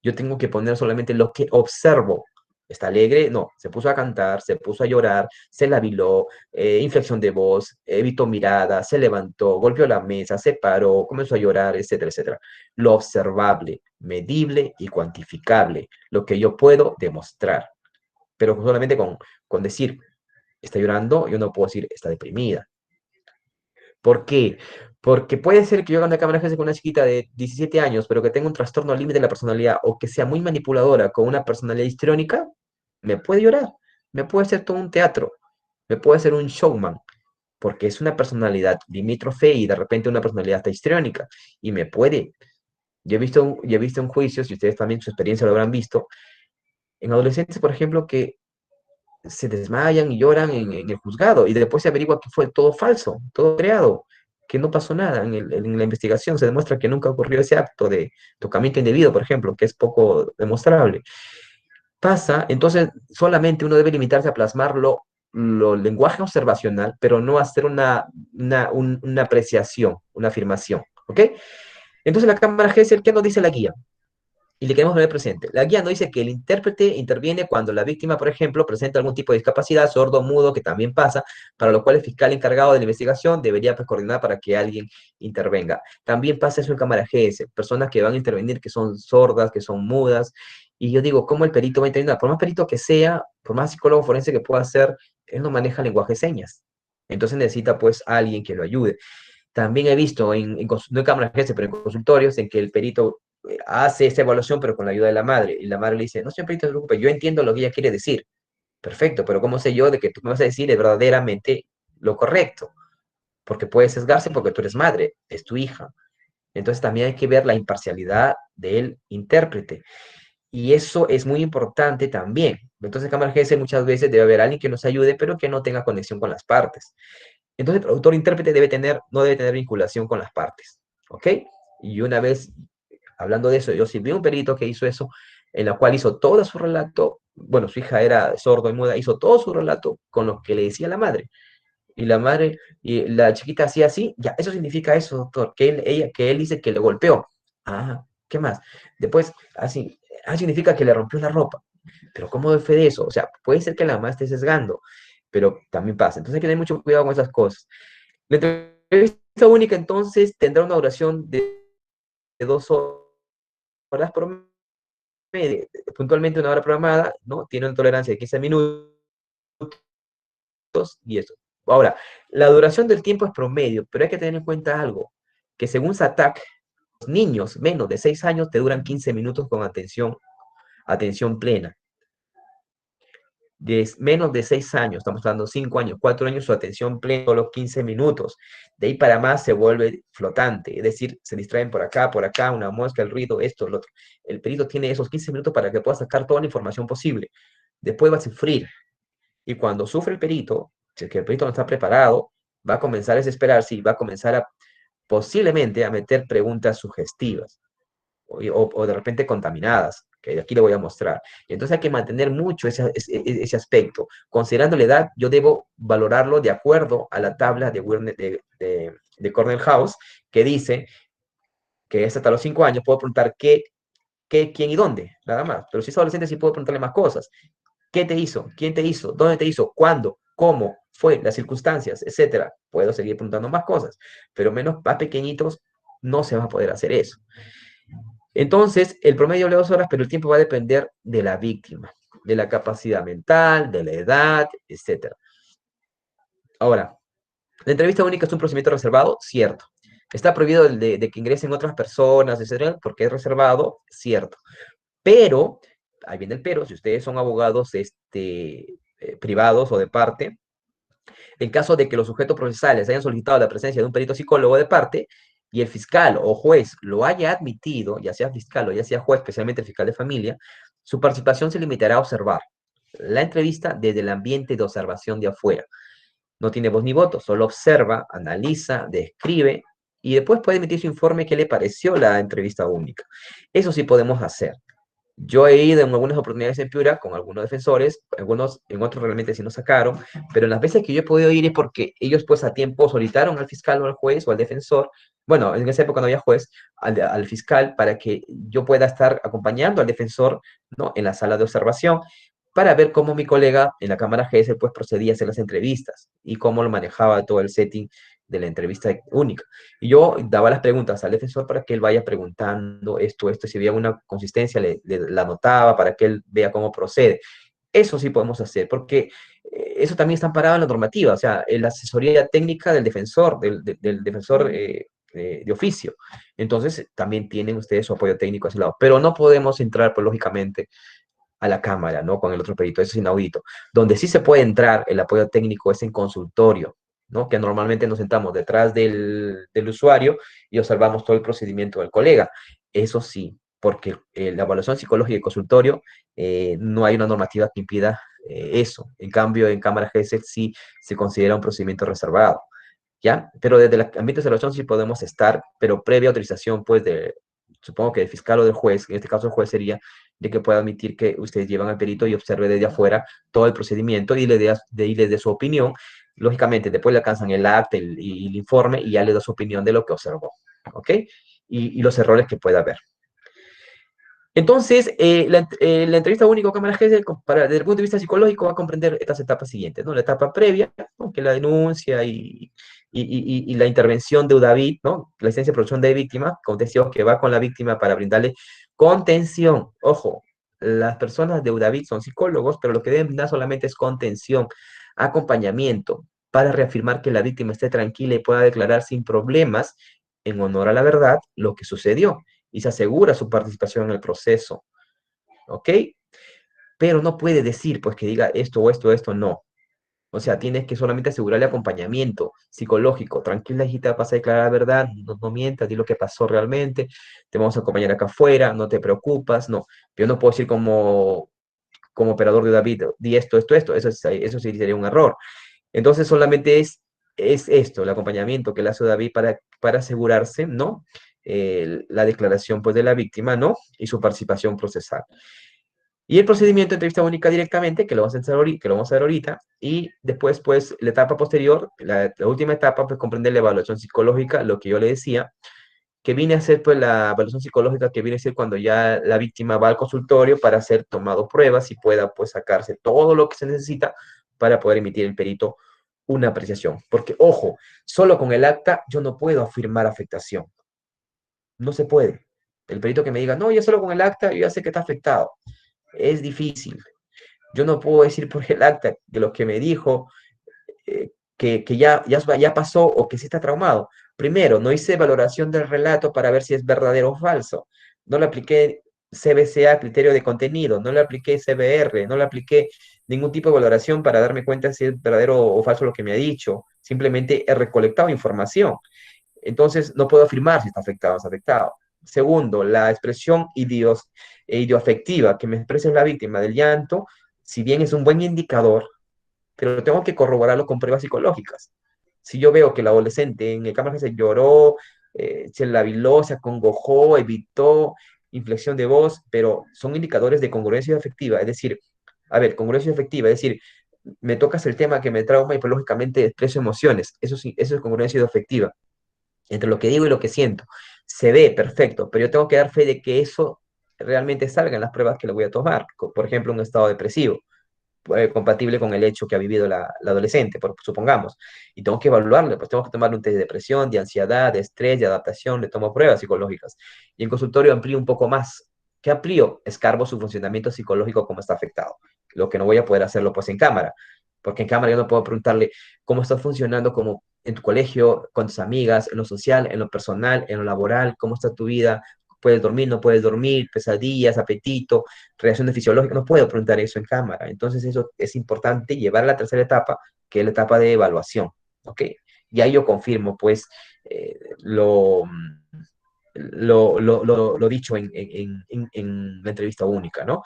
Yo tengo que poner solamente lo que observo, ¿Está alegre? No, se puso a cantar, se puso a llorar, se labiló, inflexión de voz, evitó mirada, se levantó, golpeó la mesa, se paró, comenzó a llorar, etcétera, etcétera. Lo observable, medible y cuantificable, lo que yo puedo demostrar. Pero solamente con decir, está llorando, yo no puedo decir, está deprimida. ¿Por qué? Porque puede ser que yo haga una cámara con una chiquita de 17 años, pero que tenga un trastorno límite de la personalidad o que sea muy manipuladora con una personalidad histriónica, me puede llorar, me puede hacer todo un teatro, me puede hacer un showman, porque es una personalidad limítrofe y de repente una personalidad hasta histriónica, y me puede. Yo he visto en juicios, y ustedes también su experiencia lo habrán visto, en adolescentes, por ejemplo, que se desmayan y lloran en el juzgado y después se averigua que fue todo falso, todo creado, que no pasó nada en la investigación. Se demuestra que nunca ocurrió ese acto de tocamiento indebido, por ejemplo, que es poco demostrable. Pasa, entonces solamente uno debe limitarse a plasmarlo lo lenguaje observacional, pero no hacer una apreciación, una afirmación, ¿ok? Entonces la cámara Gesell, ¿qué nos dice la guía? Y le queremos poner presente. La guía no dice que el intérprete interviene cuando la víctima, por ejemplo, presenta algún tipo de discapacidad, sordo, mudo, que también pasa, para lo cual el fiscal encargado de la investigación debería pues, coordinar para que alguien intervenga. También pasa eso en cámara GS, personas que van a intervenir que son sordas, que son mudas, y yo digo, ¿cómo el perito va a intervenir? Por más perito que sea, por más psicólogo forense que pueda ser, él no maneja lenguaje de señas. Entonces necesita pues alguien que lo ayude. También he visto, no en cámaras GS, pero en consultorios, en que el perito hace esta evaluación, pero con la ayuda de la madre. Y la madre le dice, no, señor perito, no se preocupe, yo entiendo lo que ella quiere decir. Perfecto, pero ¿cómo sé yo de que tú me vas a decir verdaderamente lo correcto? Porque puede sesgarse porque tú eres madre, es tu hija. Entonces también hay que ver la imparcialidad del intérprete. Y eso es muy importante también. Entonces, en cámara GS muchas veces debe haber alguien que nos ayude, pero que no tenga conexión con las partes. Entonces, el productor-intérprete no debe tener vinculación con las partes, ¿ok? Y una vez, hablando de eso, yo sí vi un perito que hizo eso, en la cual hizo todo su relato, bueno, su hija era sordo y muda, hizo todo su relato con lo que le decía la madre. Y la madre, y la chiquita hacía así, ya, eso significa eso, doctor, que él dice que le golpeó. Ah, ¿qué más? Después, así, significa que le rompió la ropa. Pero ¿cómo doy fe de eso? O sea, puede ser que la mamá esté sesgando, pero también pasa. Entonces hay que tener mucho cuidado con esas cosas. La entrevista única entonces tendrá una duración de 2 horas promedio, puntualmente 1 hora programada, ¿no? Tiene una tolerancia de 15 minutos y eso. Ahora, la duración del tiempo es promedio, pero hay que tener en cuenta algo, que según SATAC, los niños menos de 6 años te duran 15 minutos con atención plena. De menos de 6 años, estamos hablando 5 años, 4 años, su atención plena, los 15 minutos. De ahí para más se vuelve flotante, es decir, se distraen por acá, una mosca, el ruido, esto, lo otro. El perito tiene esos 15 minutos para que pueda sacar toda la información posible. Después va a sufrir. Y cuando sufre el perito, si es que el perito no está preparado, va a comenzar a desesperarse y va a comenzar posiblemente a meter preguntas sugestivas o de repente contaminadas, que aquí le voy a mostrar. Y entonces hay que mantener mucho ese aspecto. Considerando la edad, yo debo valorarlo de acuerdo a la tabla de Cornell House, que dice que es hasta los 5 años, puedo preguntar qué, quién y dónde, nada más. Pero si es adolescente, sí puedo preguntarle más cosas. ¿Qué te hizo? ¿Quién te hizo? ¿Dónde te hizo? ¿Cuándo? ¿Cómo? ¿Fue? Las circunstancias, etcétera. Puedo seguir preguntando más cosas, pero más pequeñitos no se va a poder hacer eso. Entonces, el promedio de 2 horas, pero el tiempo va a depender de la víctima, de la capacidad mental, de la edad, etcétera. Ahora, ¿la entrevista única es un procedimiento reservado? Cierto. ¿Está prohibido de que ingresen otras personas, etcétera? Porque es reservado, cierto. Pero, ahí viene el pero, si ustedes son abogados privados o de parte, en caso de que los sujetos procesales hayan solicitado la presencia de un perito psicólogo de parte y el fiscal o juez lo haya admitido, ya sea fiscal o ya sea juez, especialmente el fiscal de familia, su participación se limitará a observar la entrevista desde el ambiente de observación de afuera. No tiene voz ni voto, solo observa, analiza, describe y después puede emitir su informe qué le pareció la entrevista única. Eso sí podemos hacer. Yo he ido en algunas oportunidades en Piura con algunos defensores, en otros realmente sí nos sacaron, pero en las veces que yo he podido ir es porque ellos pues a tiempo solicitaron al fiscal o al juez o al defensor, bueno, en esa época no había juez, al fiscal para que yo pueda estar acompañando al defensor, ¿no? En la sala de observación para ver cómo mi colega en la cámara GS pues procedía a hacer las entrevistas y cómo lo manejaba todo el setting de la entrevista única. Y yo daba las preguntas al defensor para que él vaya preguntando esto, si había una consistencia, la anotaba para que él vea cómo procede. Eso sí podemos hacer, porque eso también está amparado en la normativa, o sea, en la asesoría técnica del defensor, del defensor de oficio. Entonces, también tienen ustedes su apoyo técnico a ese lado, pero no podemos entrar, pues, lógicamente, a la cámara, ¿no? Con el otro perito, eso es inaudito. Donde sí se puede entrar el apoyo técnico es en consultorio, ¿no? Que normalmente nos sentamos detrás del usuario y observamos todo el procedimiento del colega. Eso sí, porque la evaluación psicológica y consultorio no hay una normativa que impida eso. En cambio, en cámara GS sí se considera un procedimiento reservado, ¿ya? Pero desde el ámbito de evaluación sí podemos estar, pero previa autorización, pues, supongo que del fiscal o del juez, en este caso el juez sería de que pueda admitir que ustedes llevan al perito y observe desde afuera todo el procedimiento y le dé su opinión. Lógicamente, después le alcanzan el acta y el informe y ya le da su opinión de lo que observó, ¿ok? Y los errores que pueda haber. Entonces, la entrevista única o cámara GS, desde el punto de vista psicológico, va a comprender estas etapas siguientes, ¿no? La etapa previa, ¿no? Que la denuncia y la intervención de UDAVIT, ¿no? La licencia de protección de víctima, contención que va con la víctima para brindarle contención. Ojo, las personas de UDAVIT son psicólogos, pero lo que deben brindar solamente es contención, acompañamiento, para reafirmar que la víctima esté tranquila y pueda declarar sin problemas, en honor a la verdad, lo que sucedió y se asegura su participación en el proceso, ¿ok? Pero no puede decir, pues, que diga esto o esto o esto, no. O sea, tienes que solamente asegurarle acompañamiento psicológico. Tranquila, hijita, vas a declarar la verdad, no mientas, di lo que pasó realmente, te vamos a acompañar acá afuera, no te preocupas, no. Yo no puedo decir como operador de David, di esto, eso sí sería un error. Entonces solamente es esto, el acompañamiento que le hace David para asegurarse, ¿no? La declaración, pues, de la víctima, ¿no? Y su participación procesal. Y el procedimiento de entrevista única directamente, que lo vamos a hacer ahorita, y después, pues, la etapa posterior, la última etapa, pues, comprende la evaluación psicológica, lo que yo le decía, que viene a ser, pues, la evaluación psicológica que viene a ser cuando ya la víctima va al consultorio para ser tomado pruebas y pueda, pues, sacarse todo lo que se necesita para poder emitir el perito una apreciación. Porque, ojo, solo con el acta yo no puedo afirmar afectación. No se puede. El perito que me diga, no, ya solo con el acta yo ya sé que está afectado. Es difícil. Yo no puedo decir por el acta que lo que me dijo, que ya pasó o que sí está traumado. Primero, no hice valoración del relato para ver si es verdadero o falso. No le apliqué CBCA, criterio de contenido, no le apliqué CBR, no le apliqué ningún tipo de valoración para darme cuenta si es verdadero o falso lo que me ha dicho. Simplemente he recolectado información. Entonces, no puedo afirmar si está afectado o no está afectado. Segundo, la expresión idioafectiva que me expresa la víctima del llanto, si bien es un buen indicador, pero tengo que corroborarlo con pruebas psicológicas. Si yo veo que el adolescente en el cámara se lloró, se labiló, se acongojó, evitó inflexión de voz, pero son indicadores de congruencia afectiva, es decir, a ver, congruencia afectiva, es decir, me tocas el tema que me trauma y pues lógicamente expreso emociones, eso sí, eso es congruencia afectiva, entre lo que digo y lo que siento. Se ve perfecto, pero yo tengo que dar fe de que eso realmente salga en las pruebas que le voy a tomar, por ejemplo, un estado depresivo compatible con el hecho que ha vivido la adolescente, supongamos. Y tengo que evaluarle, pues tengo que tomarle un test de depresión, de ansiedad, de estrés, de adaptación, le tomo pruebas psicológicas. Y en consultorio amplío un poco más. ¿Qué amplío? Escarbo su funcionamiento psicológico, cómo está afectado. Lo que no voy a poder hacerlo, pues, en cámara. Porque en cámara yo no puedo preguntarle cómo está funcionando como en tu colegio, con tus amigas, en lo social, en lo personal, en lo laboral, cómo está tu vida, puedes dormir, no puedes dormir, pesadillas, apetito, reacciones fisiológicas, no puedo preguntar eso en cámara. Entonces eso es importante llevar a la tercera etapa, que es la etapa de evaluación, ¿ok? Y ahí yo confirmo, pues, lo dicho en la entrevista única, ¿no?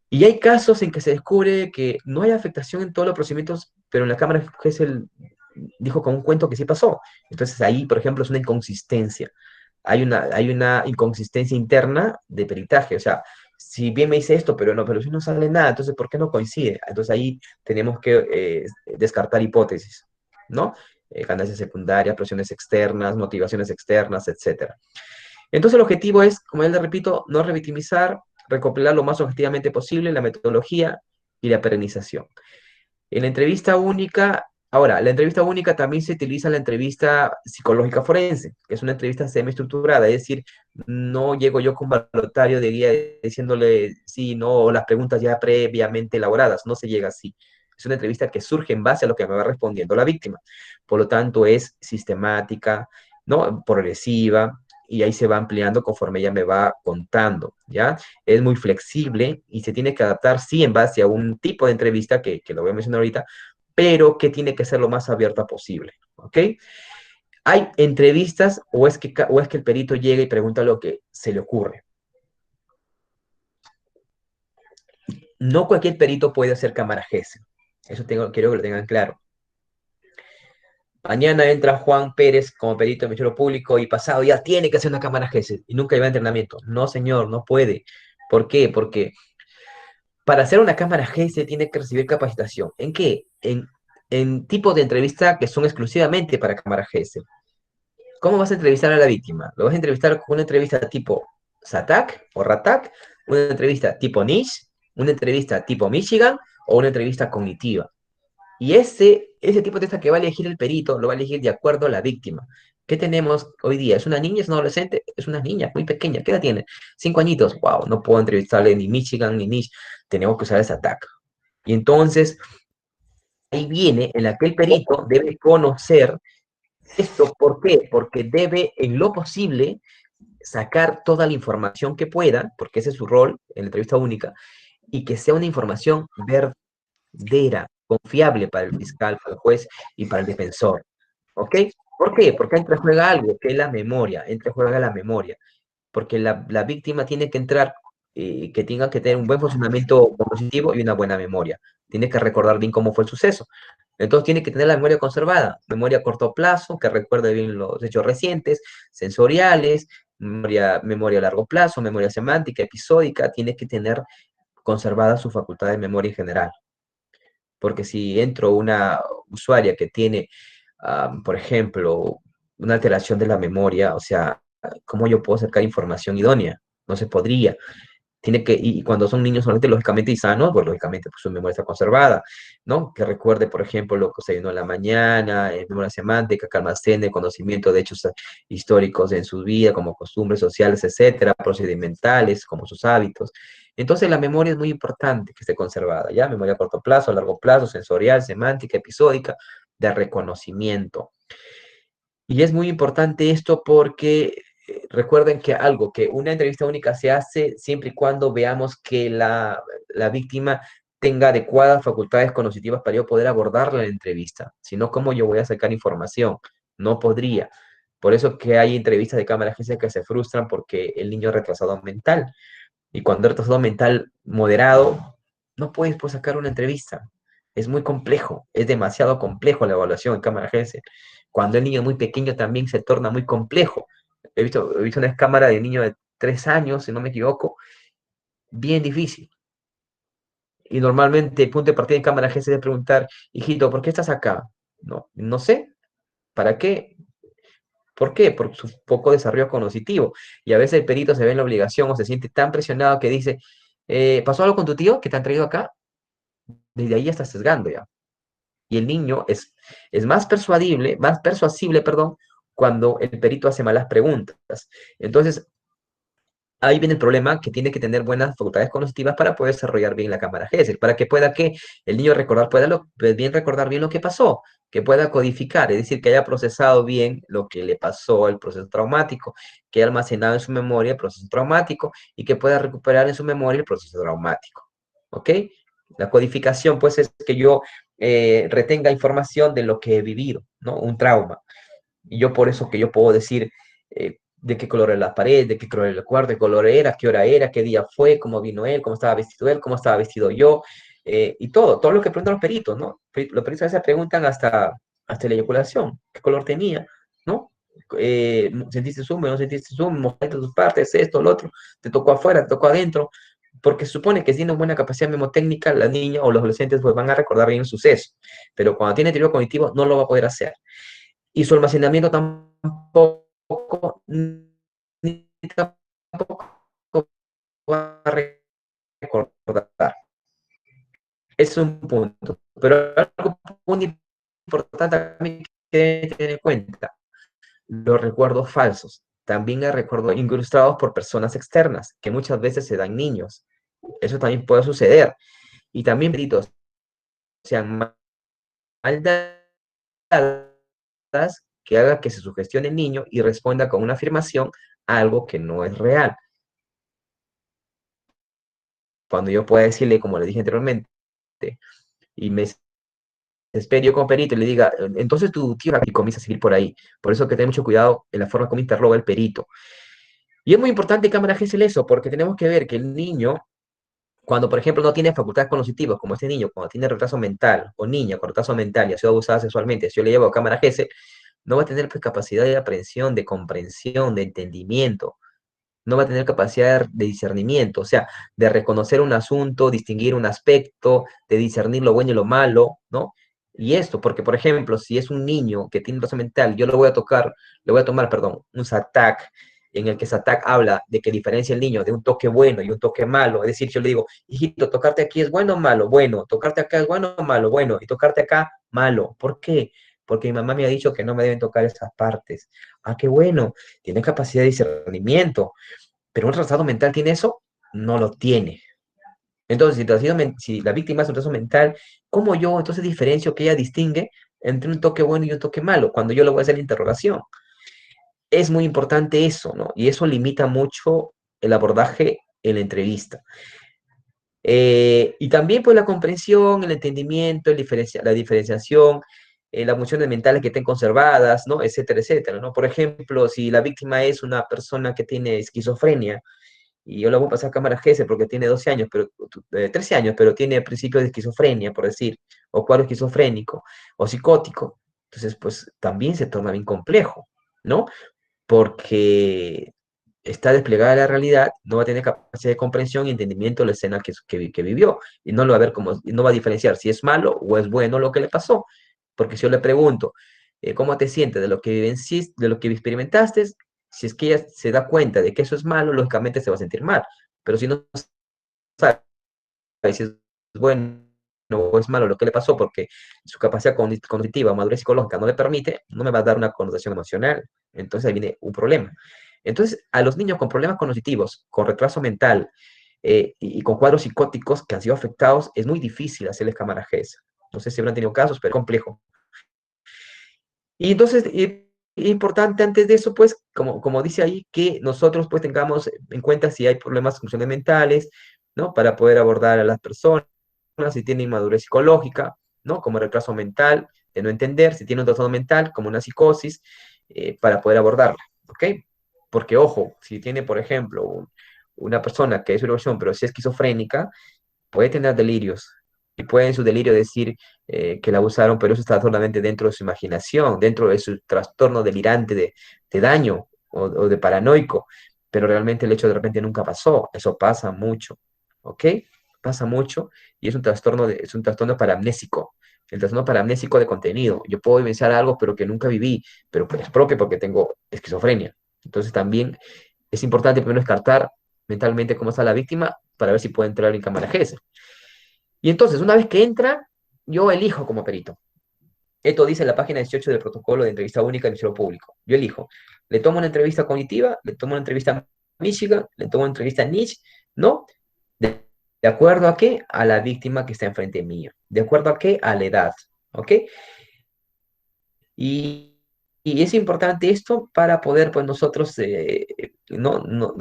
Y hay casos en que se descubre que no hay afectación en todos los procedimientos, pero en la cámara Gesell dijo con un cuento que sí pasó. Entonces ahí, por ejemplo, es una inconsistencia. Hay una inconsistencia interna de peritaje. O sea, si bien me dice esto, pero si no sale nada, entonces ¿por qué no coincide? Entonces ahí tenemos que descartar hipótesis, ¿no? Ganancias secundarias, presiones externas, motivaciones externas, etcétera. Entonces el objetivo es, como ya le repito, no revictimizar, recopilar lo más objetivamente posible la metodología y la perenización. En la entrevista única, ahora, la entrevista única también se utiliza la entrevista psicológica forense, que es una entrevista semiestructurada, es decir, no llego yo con un balotario de guía diciéndole sí, no, o las preguntas ya previamente elaboradas, no se llega así. Es una entrevista que surge en base a lo que me va respondiendo la víctima. Por lo tanto, es sistemática, ¿no? Progresiva, y ahí se va ampliando conforme ella me va contando, ¿ya? Es muy flexible y se tiene que adaptar, sí, en base a un tipo de entrevista que lo voy a mencionar ahorita, pero que tiene que ser lo más abierta posible, ¿ok? Hay entrevistas o es que el perito llega y pregunta lo que se le ocurre. No cualquier perito puede hacer cámara GESE. Eso quiero que lo tengan claro. Mañana entra Juan Pérez como perito de Ministerio Público y pasado ya tiene que hacer una cámara GESE y nunca lleva entrenamiento. No, señor, no puede. ¿Por qué? Porque para hacer una cámara G se tiene que recibir capacitación. ¿En qué? En tipos de entrevista que son exclusivamente para cámara GS. ¿Cómo vas a entrevistar a la víctima? ¿Lo vas a entrevistar con una entrevista tipo SATAC o RATAC? ¿Una entrevista tipo NICH? ¿Una entrevista tipo Michigan? ¿O una entrevista cognitiva? Y ese tipo de testa que va a elegir el perito lo va a elegir de acuerdo a la víctima. ¿Qué tenemos hoy día? ¿Es una niña? ¿Es una adolescente? Es una niña muy pequeña. ¿Qué edad tiene? 5 añitos. Wow, no puedo entrevistarle ni Michigan ni Niche. Tenemos que usar ese ataque. Y entonces ahí viene en la que el perito debe conocer esto. ¿Por qué? Porque debe en lo posible sacar toda la información que pueda, porque ese es su rol en la entrevista única, y que sea una información verdadera, confiable para el fiscal, para el juez y para el defensor. ¿Ok? ¿Por qué? Porque entra juega algo, que es la memoria, entra juega la memoria, porque la víctima tiene que entrar, que tenga que tener un buen funcionamiento cognitivo y una buena memoria. Tiene que recordar bien cómo fue el suceso. Entonces tiene que tener la memoria conservada, memoria a corto plazo, que recuerde bien los hechos recientes, sensoriales, memoria a largo plazo, memoria semántica, episódica, tiene que tener conservada su facultad de memoria en general. Porque si entro una usuaria que tiene, por ejemplo, una alteración de la memoria, o sea, ¿cómo yo puedo sacar información idónea? No se podría. Tiene que, y cuando son niños solamente lógicamente y sanos, pues lógicamente pues, su memoria está conservada, ¿no? Que recuerde, por ejemplo, lo que se vino en la mañana, memoria semántica, que almacene conocimiento de hechos históricos en su vida, como costumbres sociales, etcétera, procedimentales, como sus hábitos. Entonces la memoria es muy importante que esté conservada, ¿ya? Memoria a corto plazo, a largo plazo, sensorial, semántica, episódica, de reconocimiento. Y es muy importante esto porque recuerden que algo, que una entrevista única se hace siempre y cuando veamos que la víctima tenga adecuadas facultades cognitivas para yo poder abordarla en la entrevista. Si no, ¿cómo yo voy a sacar información? No podría. Por eso que hay entrevistas de cámara agencia que se frustran porque el niño es retrasado mental. Y cuando es retrasado mental moderado, no puedes pues, sacar una entrevista. Es muy complejo, es demasiado complejo la evaluación en cámara agencia. Cuando el niño es muy pequeño también se torna muy complejo. He visto una cámara de niño de 3 años, si no me equivoco, bien difícil. Y normalmente el punto de partida en cámara agencia es preguntar, hijito, ¿por qué estás acá? No, no sé, ¿para qué? ¿Por qué? Por su poco desarrollo cognitivo. Y a veces el perito se ve en la obligación o se siente tan presionado que dice, ¿pasó algo con tu tío que te han traído acá? Desde ahí ya está sesgando ya. Y el niño es más persuasible, perdón, cuando el perito hace malas preguntas. Entonces, ahí viene el problema que tiene que tener buenas facultades cognitivas para poder desarrollar bien la cámara GESEL, para que pueda que el niño bien recordar bien lo que pasó, que pueda codificar, es decir, que haya procesado bien lo que le pasó al proceso traumático, que haya almacenado en su memoria el proceso traumático y que pueda recuperar en su memoria el proceso traumático. ¿Ok? La codificación, pues, es que yo retenga información de lo que he vivido, ¿no? Un trauma. Y yo por eso que yo puedo decir de qué color era la pared, de qué color era el cuarto, de qué color era, qué hora era, qué día fue, cómo vino él, cómo estaba vestido yo, y todo lo que preguntan los peritos, ¿no? Los peritos a veces preguntan hasta la eyaculación, qué color tenía, ¿no? ¿Sentiste húmedo, no sentiste húmedo, mojaste tus partes, esto, lo otro, te tocó afuera, te tocó adentro, porque se supone que si tiene buena capacidad memotécnica, la niña o los adolescentes pues, van a recordar bien el suceso, pero cuando tiene deterioro cognitivo no lo va a poder hacer. Y su almacenamiento tampoco, ni tampoco va a recordar. Es un punto. Pero algo muy importante también que deben tener en cuenta, los recuerdos falsos. También hay recuerdos incrustados por personas externas, que muchas veces se dan niños. Eso también puede suceder. Y también peritos sean mal dadas que haga que se sugestione el niño y responda con una afirmación a algo que no es real. Cuando yo pueda decirle, como le dije anteriormente, y me espero yo como perito y le diga, entonces tu tío y comienza a seguir por ahí. Por eso hay que tener mucho cuidado en la forma como interroga el perito. Y es muy importante, cámara Gesell, eso, porque tenemos que ver que el niño, cuando por ejemplo no tiene facultades cognitivas, como este niño, cuando tiene retraso mental, o niña con retraso mental y ha sido abusada sexualmente, si yo le llevo a cámara Gesell, no va a tener pues, capacidad de aprehensión, de comprensión, de entendimiento, no va a tener capacidad de discernimiento, o sea, de reconocer un asunto, distinguir un aspecto, de discernir lo bueno y lo malo, ¿no? Y esto, porque por ejemplo, si es un niño que tiene retraso mental, yo le voy a tomar, perdón, un SATAC, en el que SATAC habla de que diferencia el niño de un toque bueno y un toque malo, es decir, yo le digo, hijito, tocarte aquí es bueno o malo, bueno, tocarte acá es bueno o malo, bueno, y tocarte acá, malo. ¿Por qué? Porque mi mamá me ha dicho que no me deben tocar esas partes. Ah, qué bueno, tiene capacidad de discernimiento, pero un retrasado mental tiene eso, no lo tiene. Entonces, si la víctima es un retraso mental, ¿cómo yo entonces diferencio que ella distingue entre un toque bueno y un toque malo cuando yo le voy a hacer la interrogación? Es muy importante eso, ¿no? Y eso limita mucho el abordaje en la entrevista. Y también pues la comprensión, el entendimiento, la diferenciación, las funciones mentales que estén conservadas, ¿no? Etcétera, etcétera, ¿no? Por ejemplo, si la víctima es una persona que tiene esquizofrenia, y yo la voy a pasar a cámara GS porque tiene 12 años, pero 13 años, pero tiene principios de esquizofrenia, por decir, o cuadro esquizofrénico, o psicótico. Entonces, pues también se torna bien complejo, ¿no? Porque está desplegada la realidad, no va a tener capacidad de comprensión y entendimiento de la escena que vivió, y no lo va a ver como, y no va a diferenciar si es malo o es bueno lo que le pasó. Porque si yo le pregunto, ¿cómo te sientes de lo que de lo que experimentaste? Si es que ella se da cuenta de que eso es malo, lógicamente se va a sentir mal. Pero si no sabe si es bueno o es malo lo que le pasó porque su capacidad cognitiva, madurez psicológica no le permite, no me va a dar una connotación emocional. Entonces ahí viene un problema. Entonces, a los niños con problemas cognitivos, con retraso mental y con cuadros psicóticos que han sido afectados, es muy difícil hacerles cámara GES. No sé si habrán tenido casos, pero es complejo. Y entonces, importante antes de eso, pues, como dice ahí, que nosotros pues tengamos en cuenta si hay problemas funcionales mentales, ¿no? Para poder abordar a las personas, si tienen inmadurez psicológica, ¿no? Como retraso mental, de no entender, si tiene un trastorno mental, como una psicosis, para poder abordarla, ¿ok? Porque, ojo, si tiene, por ejemplo, una persona que es versión, pero si es esquizofrénica, puede tener delirios y puede en su delirio decir que la abusaron, pero eso está solamente dentro de su imaginación, dentro de su trastorno delirante de daño o de paranoico, pero realmente el hecho de repente nunca pasó, eso pasa mucho, ¿ok? Pasa mucho y es un trastorno paramnésico. El trastorno paramnésico de contenido. Yo puedo vivenciar algo, pero que nunca viví, pero pues es propio porque tengo esquizofrenia. Entonces también es importante primero descartar mentalmente cómo está la víctima para ver si puede entrar en cámara GS. Y entonces, una vez que entra, yo elijo como perito. Esto dice la página 18 del protocolo de entrevista única en el público. Yo elijo. Le tomo una entrevista cognitiva, le tomo una entrevista a Michigan, le tomo una entrevista a Niche, ¿no? De acuerdo a qué? A la víctima que está enfrente mío. ¿De acuerdo a qué? A la edad. ¿Ok? Y, y es importante esto para poder, pues nosotros,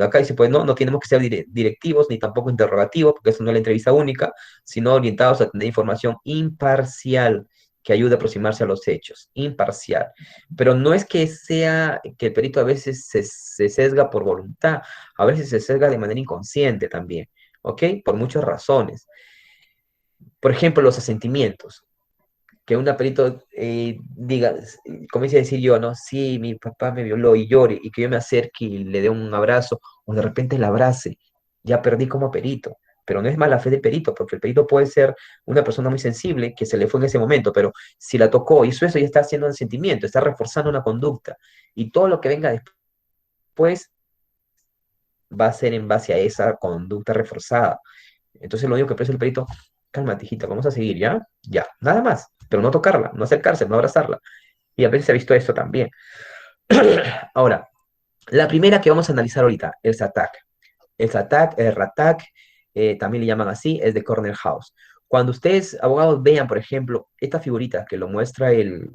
acá dice, pues no tenemos que ser directivos ni tampoco interrogativos, porque eso no es la entrevista única, sino orientados a tener información imparcial que ayude a aproximarse a los hechos, imparcial. Pero no es que sea que el perito a veces se sesga por voluntad, a veces se sesga de manera inconsciente también, ¿ok? Por muchas razones. Por ejemplo, los asentimientos que un perito diga, comience a decir yo, ¿no? Sí, mi papá me violó y llore, y que yo me acerque y le dé un abrazo, o de repente la abrace, ya perdí como perito. Pero no es mala fe del perito, porque el perito puede ser una persona muy sensible que se le fue en ese momento, pero si la tocó, y eso ya está haciendo un sentimiento, está reforzando una conducta, y todo lo que venga después va a ser en base a esa conducta reforzada. Entonces, lo único que presa el perito cálmate, hijita, vamos a seguir, ¿ya? Ya, nada más, pero no tocarla, no acercarse, no abrazarla. Y a veces se ha visto esto también. Ahora, la primera que vamos a analizar ahorita, el SATAC. El SATAC, el RATAC, también le llaman así, es de Cornell House. Cuando ustedes, abogados, vean, por ejemplo, esta figurita que lo muestra el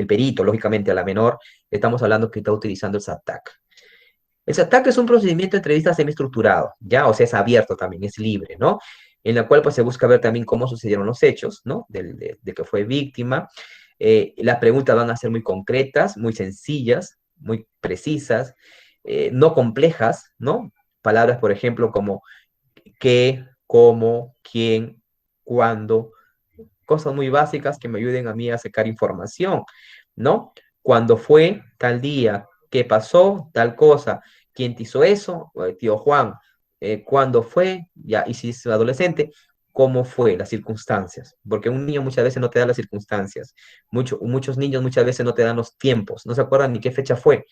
perito, lógicamente a la menor, estamos hablando que está utilizando el SATAC. El SATAC es un procedimiento de entrevista semiestructurado, ¿ya? O sea, es abierto también, es libre, ¿no? En la cual pues se busca ver también cómo sucedieron los hechos, ¿no? De que fue víctima. Las preguntas van a ser muy concretas, muy sencillas, muy precisas, no complejas, ¿no? Palabras, por ejemplo, como qué, cómo, quién, cuándo, cosas muy básicas que me ayuden a mí a sacar información, ¿no? Cuándo fue tal día, qué pasó, tal cosa, quién te hizo eso, tío Juan, cuándo fue, ya, y si es adolescente, cómo fue, las circunstancias, porque un niño muchas veces no te da las circunstancias, muchos niños muchas veces no te dan los tiempos, no se acuerdan ni qué fecha fue,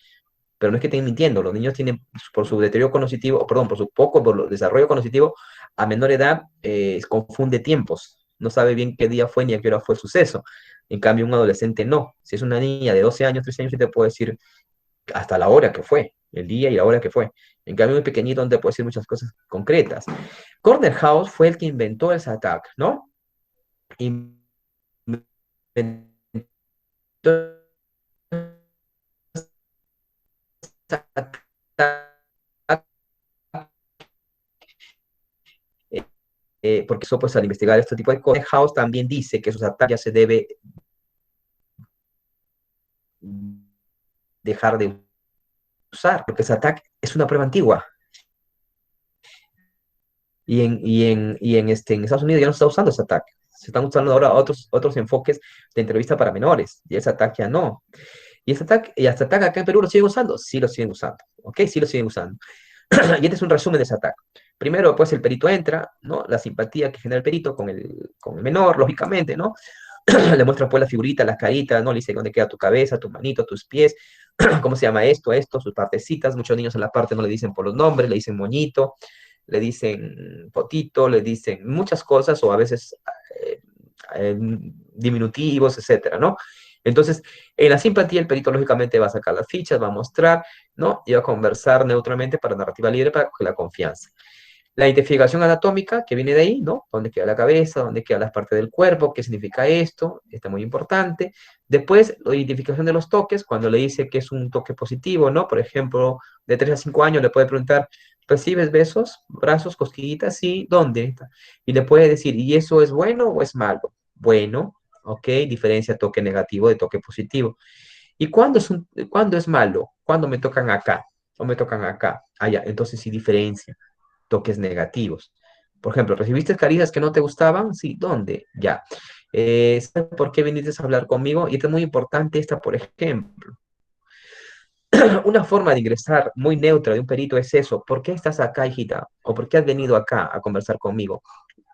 pero no es que estén mintiendo, los niños tienen, por su deterioro cognitivo, o perdón, por el desarrollo cognitivo, a menor edad confunde tiempos, no sabe bien qué día fue ni a qué hora fue el suceso. En cambio, un adolescente no. Si es una niña de 12 años, 13 años, sí te puede decir hasta la hora que fue, el día y la hora que fue. En cambio, muy pequeñito, donde puede decir muchas cosas concretas. Corner House fue el que inventó el SATAC, ¿no? Inventó el SATAC porque eso pues al investigar este tipo de cosas, House también dice que sus ataques ya se debe dejar de usar, porque ese ataque es una prueba antigua. En Estados Unidos ya no se está usando ese ataque. Se están usando ahora otros enfoques de entrevista para menores, y ese ataque ya no. Y este ataque acá en Perú lo siguen usando, sí lo siguen usando, ¿ok? Sí lo siguen usando. Y este es un resumen de ese ataque. Primero, pues el perito entra, ¿no? La simpatía que genera el perito con el menor, lógicamente, ¿no? Le muestra pues la figurita, las caritas, ¿no? Le dice dónde queda tu cabeza, tu manito, tus pies, cómo se llama esto, sus partecitas. Muchos niños en la parte no le dicen por los nombres, le dicen moñito, le dicen potito, le dicen muchas cosas o a veces eh, diminutivos, etcétera, ¿no? Entonces, en la simpatía, el perito lógicamente va a sacar las fichas, va a mostrar, ¿no? Y va a conversar neutralmente para narrativa libre para coger la confianza. La identificación anatómica que viene de ahí, ¿no? ¿Dónde queda la cabeza? ¿Dónde quedan las partes del cuerpo? ¿Qué significa esto? Está muy importante. Después, la identificación de los toques, cuando le dice que es un toque positivo, ¿no? Por ejemplo, de 3 a 5 años le puede preguntar, ¿recibes besos, brazos, cosquillitas? Sí, ¿dónde? Y le puede decir, ¿y eso es bueno o es malo? Bueno, ok, diferencia toque negativo de toque positivo. ¿Y cuándo es malo? ¿Cuándo me tocan acá? ¿O me tocan acá? Ah, ya, entonces sí diferencia toques negativos. Por ejemplo, ¿recibiste caricias que no te gustaban? Sí, ¿dónde? Ya. ¿Sabes por qué viniste a hablar conmigo? Y esto es muy importante esta, por ejemplo. Una forma de ingresar muy neutra de un perito es eso. ¿Por qué estás acá, hijita? ¿O por qué has venido acá a conversar conmigo?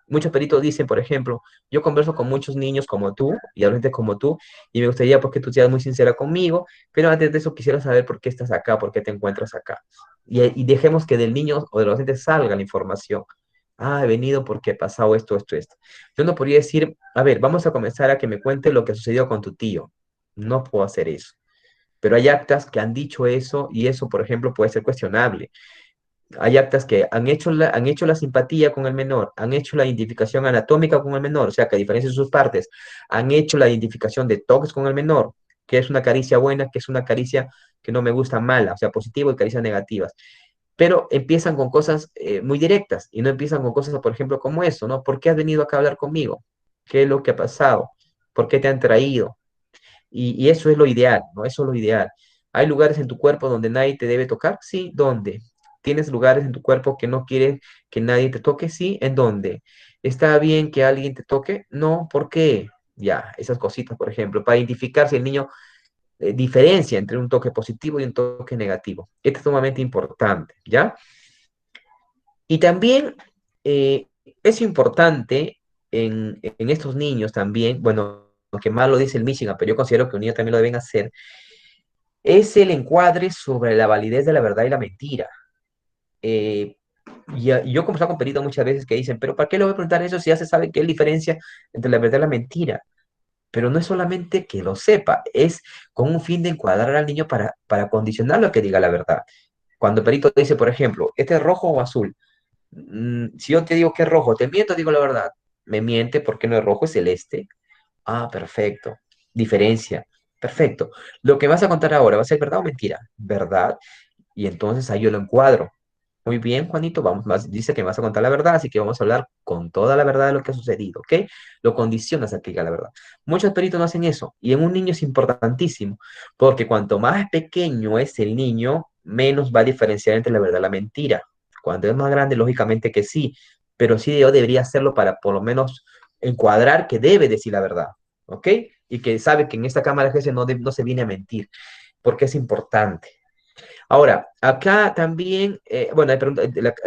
Muchos peritos dicen, por ejemplo, yo converso con muchos niños como tú y adolescentes como tú, y me gustaría porque tú seas muy sincera conmigo, pero antes de eso quisiera saber por qué estás acá, por qué te encuentras acá. Y dejemos que del niño o del adolescente salga la información. Ah, he venido porque ha pasado esto, esto, esto. Yo no podría decir, a ver, vamos a comenzar a que me cuente lo que sucedió con tu tío. No puedo hacer eso. Pero hay actas que han dicho eso y eso, por ejemplo, puede ser cuestionable. Hay actas que han hecho la simpatía con el menor, han hecho la identificación anatómica con el menor, o sea, que a diferencia de sus partes, han hecho la identificación de toques con el menor, que es una caricia buena, que es una caricia que no me gusta mala, o sea, positivo y caricias negativas. Pero empiezan con cosas muy directas y no empiezan con cosas, por ejemplo, como eso, ¿no? ¿Por qué has venido acá a hablar conmigo? ¿Qué es lo que ha pasado? ¿Por qué te han traído? Y eso es lo ideal, ¿no? Eso es lo ideal. ¿Hay lugares en tu cuerpo donde nadie te debe tocar? Sí, ¿dónde? ¿Tienes lugares en tu cuerpo que no quieres que nadie te toque? Sí, ¿en dónde? ¿Está bien que alguien te toque? No, ¿por qué? Ya, esas cositas, por ejemplo, para identificar si el niño diferencia entre un toque positivo y un toque negativo. Esto es sumamente importante, ¿ya? Y también es importante en estos niños también, bueno, aunque más lo dice el Michigan, pero yo considero que un niño también lo deben hacer, es el encuadre sobre la validez de la verdad y la mentira. Y yo he conversado con peritos muchas veces que dicen, pero ¿para qué le voy a preguntar eso si ya se sabe qué es la diferencia entre la verdad y la mentira? Pero no es solamente que lo sepa, es con un fin de encuadrar al niño para condicionarlo a que diga la verdad. Cuando el perito dice, por ejemplo, ¿este es rojo o azul? Si yo te digo que es rojo, te miento, digo la verdad. Me miente porque no es rojo, es celeste. Ah, perfecto. Diferencia. Perfecto. Lo que vas a contar ahora va a ser verdad o mentira. Verdad. Y entonces ahí yo lo encuadro. Muy bien, Juanito, dice que me vas a contar la verdad, así que vamos a hablar con toda la verdad de lo que ha sucedido, ¿ok? Lo condicionas a que diga la verdad. Muchos peritos no hacen eso, y en un niño es importantísimo, porque cuanto más pequeño es el niño, menos va a diferenciar entre la verdad y la mentira. Cuando es más grande, lógicamente que sí, pero sí yo debería hacerlo para por lo menos encuadrar que debe decir la verdad, ¿ok? Y que sabe que en esta cámara de no, no se viene a mentir, porque es importante. Ahora, acá también, bueno, hay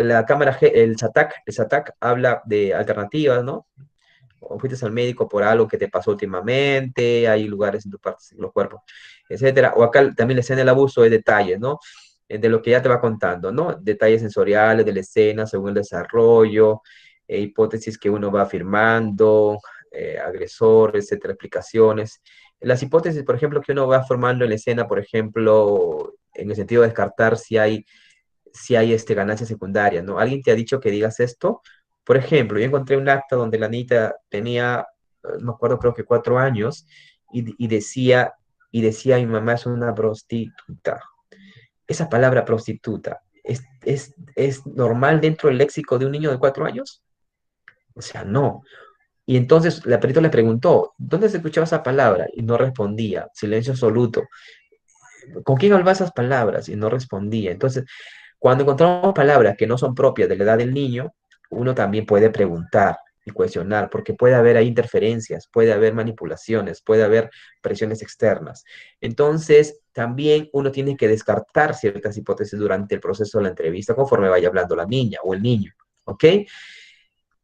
la cámara, el SATAC habla de alternativas, ¿no? O fuiste al médico por algo que te pasó últimamente, hay lugares en tu parte de los cuerpos, etcétera. O acá también le escena el abuso de detalles, ¿no? De lo que ya te va contando, ¿no? Detalles sensoriales de la escena según el desarrollo, hipótesis que uno va afirmando, agresor, etcétera, explicaciones. Las hipótesis, por ejemplo, que uno va formando en la escena, por ejemplo, en el sentido de descartar si hay ganancias secundarias, ¿no? ¿Alguien te ha dicho que digas esto? Por ejemplo, yo encontré un acta donde la niña tenía, no me acuerdo, creo que 4 años, y decía, mi mamá es una prostituta. Esa palabra prostituta, ¿es normal dentro del léxico de un niño de 4 años? O sea, no. Y entonces la perito le preguntó, ¿dónde se escuchaba esa palabra? Y no respondía, silencio absoluto. ¿Con quién hablaba esas palabras? Y no respondía. Entonces, cuando encontramos palabras que no son propias de la edad del niño, uno también puede preguntar y cuestionar, porque puede haber ahí interferencias, puede haber manipulaciones, puede haber presiones externas. Entonces, también uno tiene que descartar ciertas hipótesis durante el proceso de la entrevista conforme vaya hablando la niña o el niño, ¿ok?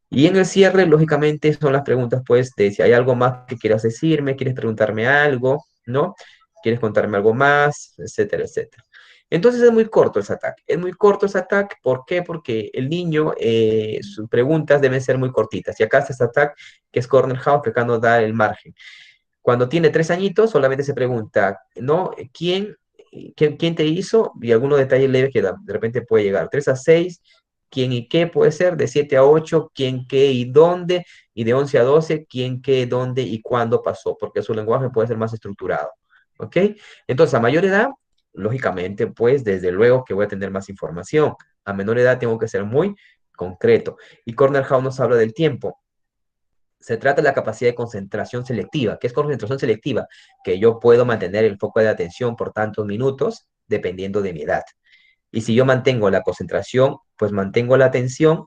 Y en el cierre, lógicamente, son las preguntas, pues, de si hay algo más que quieras decirme, quieres preguntarme algo, ¿no? ¿Quieres contarme algo más? Etcétera, etcétera. Entonces es muy corto ese ataque. Es muy corto ese ataque. ¿Por qué? Porque el niño, sus preguntas deben ser muy cortitas. Y acá está ese ataque que es corner house, que acá nos da el margen. Cuando tiene 3 añitos, solamente se pregunta, ¿no? ¿Quién te hizo? Y algunos detalles leves que de repente puede llegar. 3 a 6, quién y qué puede ser. De 7 a 8, quién, qué y dónde. Y de 11 a 12, quién, qué, dónde y cuándo pasó, porque su lenguaje puede ser más estructurado. ¿Ok? Entonces, a mayor edad, lógicamente, pues desde luego que voy a tener más información. A menor edad tengo que ser muy concreto. Y Corner House nos habla del tiempo. Se trata de la capacidad de concentración selectiva. ¿Qué es concentración selectiva? Que yo puedo mantener el foco de atención por tantos minutos dependiendo de mi edad. Y si yo mantengo la concentración, pues mantengo la atención,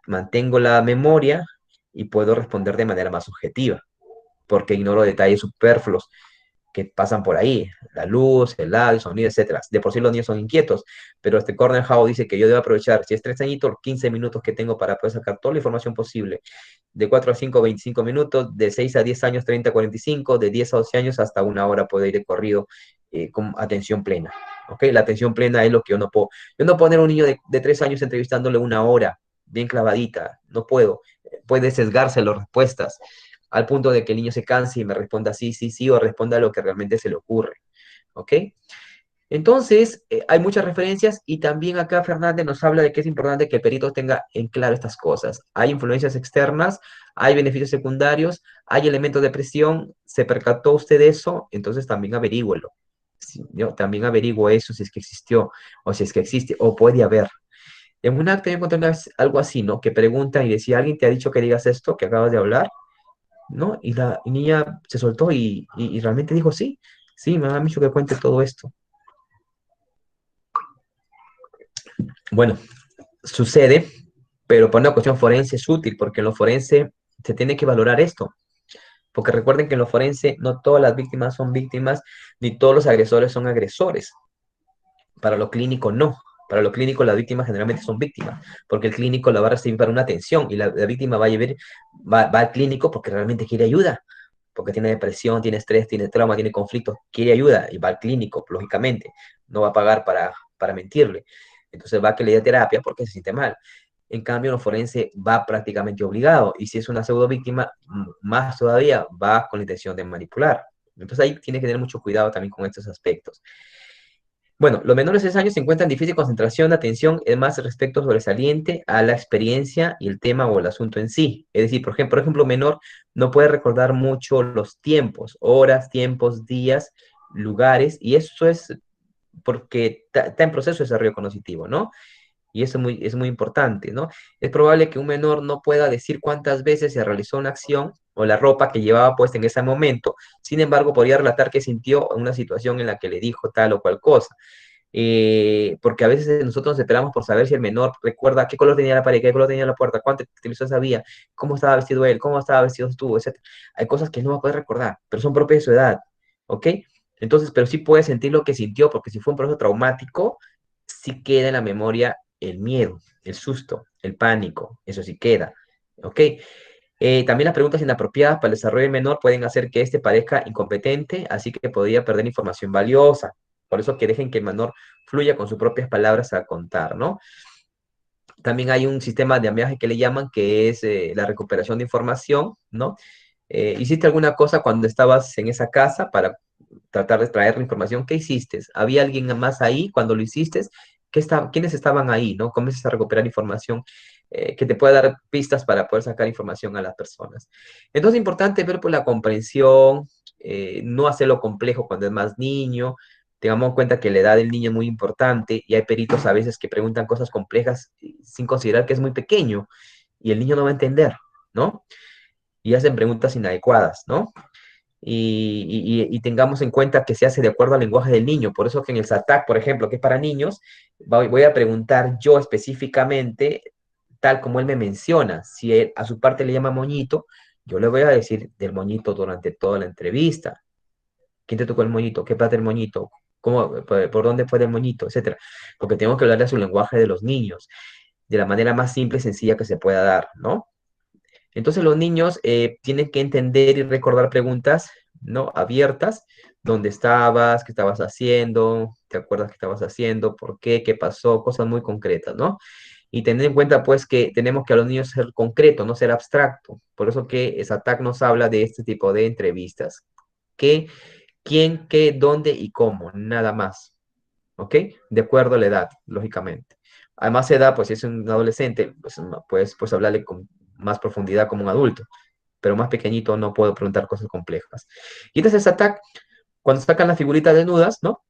mantengo la memoria y puedo responder de manera más objetiva, porque ignoro detalles superfluos que pasan por ahí, la luz, el audio, el sonido, etcétera. De por sí los niños son inquietos, pero este Corner House dice que yo debo aprovechar, si es 3 añitos, los 15 minutos que tengo para poder sacar toda la información posible. De 4 a 5, 25 minutos, de 6 a 10 años, 30 a 45, de 10 a 12 años hasta una hora puedo ir de corrido con atención plena. ¿Ok? La atención plena es lo que yo no puedo. Yo no puedo poner a un niño de 3 años entrevistándole una hora, bien clavadita, no puedo. Puede sesgarse las respuestas al punto de que el niño se canse y me responda sí, sí, sí, o responda lo que realmente se le ocurre. ¿Ok? Entonces, hay muchas referencias y también acá Fernández nos habla de que es importante que el perito tenga en claro estas cosas. Hay influencias externas, hay beneficios secundarios, hay elementos de presión. ¿Se percató usted de eso? Entonces también averígüelo. Sí, yo también averiguo eso si es que existió o si es que existe o puede haber. En un acta yo encontré algo así, ¿no? Que preguntan y decía, ¿alguien te ha dicho que digas esto que acabas de hablar? ¿No? Y la niña se soltó y realmente dijo, sí, sí, me han dicho que cuente todo esto. Bueno, sucede, pero para una cuestión forense es útil, porque en lo forense se tiene que valorar esto. Porque recuerden que en lo forense no todas las víctimas son víctimas, ni todos los agresores son agresores. Para lo clínico no. Para lo clínico las víctimas generalmente son víctimas, porque el clínico la va a recibir para una atención y la víctima va al clínico porque realmente quiere ayuda, porque tiene depresión, tiene estrés, tiene trauma, tiene conflictos, quiere ayuda y va al clínico, lógicamente. No va a pagar para mentirle. Entonces va a que le dé terapia porque se siente mal. En cambio, el forense va prácticamente obligado. Y si es una pseudo víctima, más todavía va con la intención de manipular. Entonces ahí tiene que tener mucho cuidado también con estos aspectos. Bueno, los menores de 6 años se encuentran difícil concentración, atención, es más respecto sobresaliente a la experiencia y el tema o el asunto en sí. Es decir, por ejemplo, un menor no puede recordar mucho los tiempos, horas, tiempos, días, lugares, y eso es porque está en proceso de desarrollo cognitivo, ¿no? Y eso es muy importante, ¿no? Es probable que un menor no pueda decir cuántas veces se realizó una acción o la ropa que llevaba puesta en ese momento. Sin embargo, podría relatar qué sintió en una situación en la que le dijo tal o cual cosa. Porque a veces nosotros nos esperamos por saber si el menor recuerda qué color tenía la pared, qué color tenía la puerta, cuánta utilización sabía, cómo estaba vestido él, cómo estaba vestido tú, etc. Hay cosas que no va a poder recordar, pero son propias de su edad, ¿ok? Entonces, pero sí puede sentir lo que sintió, porque si fue un proceso traumático, sí queda en la memoria el miedo, el susto, el pánico, eso sí queda, ¿ok? También las preguntas inapropiadas para el desarrollo del menor pueden hacer que éste parezca incompetente, así que podría perder información valiosa. Por eso que dejen que el menor fluya con sus propias palabras a contar, ¿no? También hay un sistema de andamiaje que le llaman, que es la recuperación de información, ¿no? ¿Hiciste alguna cosa cuando estabas en esa casa para tratar de traer la información? ¿Qué hiciste? ¿Había alguien más ahí cuando lo hiciste? ¿Quiénes estaban ahí, no? Comienzas a recuperar información que te pueda dar pistas para poder sacar información a las personas. Entonces es importante ver pues, la comprensión, no hacerlo complejo cuando es más niño. Tengamos en cuenta que la edad del niño es muy importante y hay peritos a veces que preguntan cosas complejas sin considerar que es muy pequeño y el niño no va a entender, ¿no? Y hacen preguntas inadecuadas, ¿no? Y tengamos en cuenta que se hace de acuerdo al lenguaje del niño. Por eso que en el SATAC, por ejemplo, que es para niños, voy a preguntar yo específicamente, tal como él me menciona. Si él, a su parte le llama moñito, yo le voy a decir del moñito durante toda la entrevista. ¿Quién te tocó el moñito? ¿Qué parte del moñito? ¿Cómo, por dónde fue el moñito? Etcétera. Porque tengo que hablarle a su lenguaje de los niños, de la manera más simple y sencilla que se pueda dar, ¿no? Entonces los niños tienen que entender y recordar preguntas, ¿no? Abiertas. ¿Dónde estabas? ¿Qué estabas haciendo? ¿Te acuerdas qué estabas haciendo? ¿Por qué? ¿Qué pasó? Cosas muy concretas, ¿no? Y tener en cuenta, pues, que tenemos que a los niños ser concreto, no ser abstracto. Por eso que SATAC nos habla de este tipo de entrevistas. ¿Qué, quién, qué, dónde y cómo? Nada más. ¿Ok? De acuerdo a la edad, lógicamente. Además, edad, pues si es un adolescente, pues, pues hablarle con más profundidad como un adulto, pero más pequeñito no puedo preguntar cosas complejas. Y entonces SATAC, cuando sacan las figuritas desnudas, ¿no?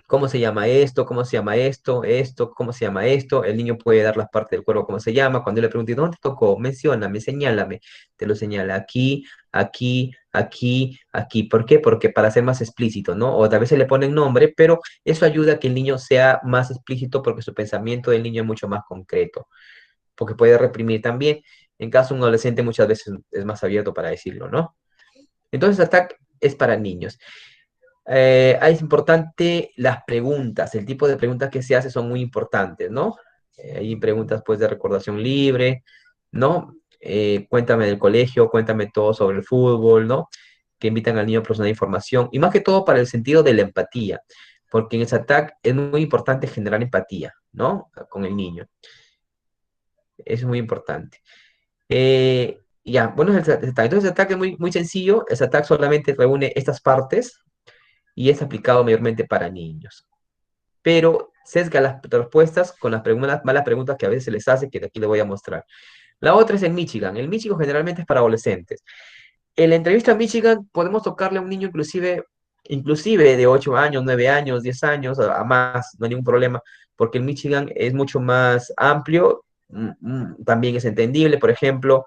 ¿Cómo se llama esto? ¿Cómo se llama esto? Esto, ¿cómo se llama esto? El niño puede dar las partes del cuerpo, ¿cómo se llama? Cuando yo le pregunto, ¿dónde te tocó? Mencióname, señálame. Te lo señala aquí, aquí, aquí, aquí. ¿Por qué? Porque para ser más explícito, ¿no? O a veces le ponen nombre, pero eso ayuda a que el niño sea más explícito porque su pensamiento del niño es mucho más concreto, porque puede reprimir también. En caso de un adolescente muchas veces es más abierto para decirlo, ¿no? Entonces, ATAC es para niños. Es importante las preguntas, el tipo de preguntas que se hace son muy importantes, ¿no? Hay preguntas pues de recordación libre, ¿no? Cuéntame del colegio, cuéntame todo sobre el fútbol, ¿no? Que invitan al niño a proporcionar información y más que todo para el sentido de la empatía, porque en ese ataque es muy importante generar empatía, ¿no? Con el niño. Eso es muy importante. Ya, bueno, entonces el ataque es muy, muy sencillo. El ataque solamente reúne estas partes y es aplicado mayormente para niños. Pero sesga las respuestas con las malas preguntas que a veces se les hace, que de aquí le voy a mostrar. La otra es en Michigan. El Michigan generalmente es para adolescentes. En la entrevista a Michigan podemos tocarle a un niño inclusive de 8 años, 9 años, 10 años, a más, no hay ningún problema, porque el Michigan es mucho más amplio, también es entendible, por ejemplo,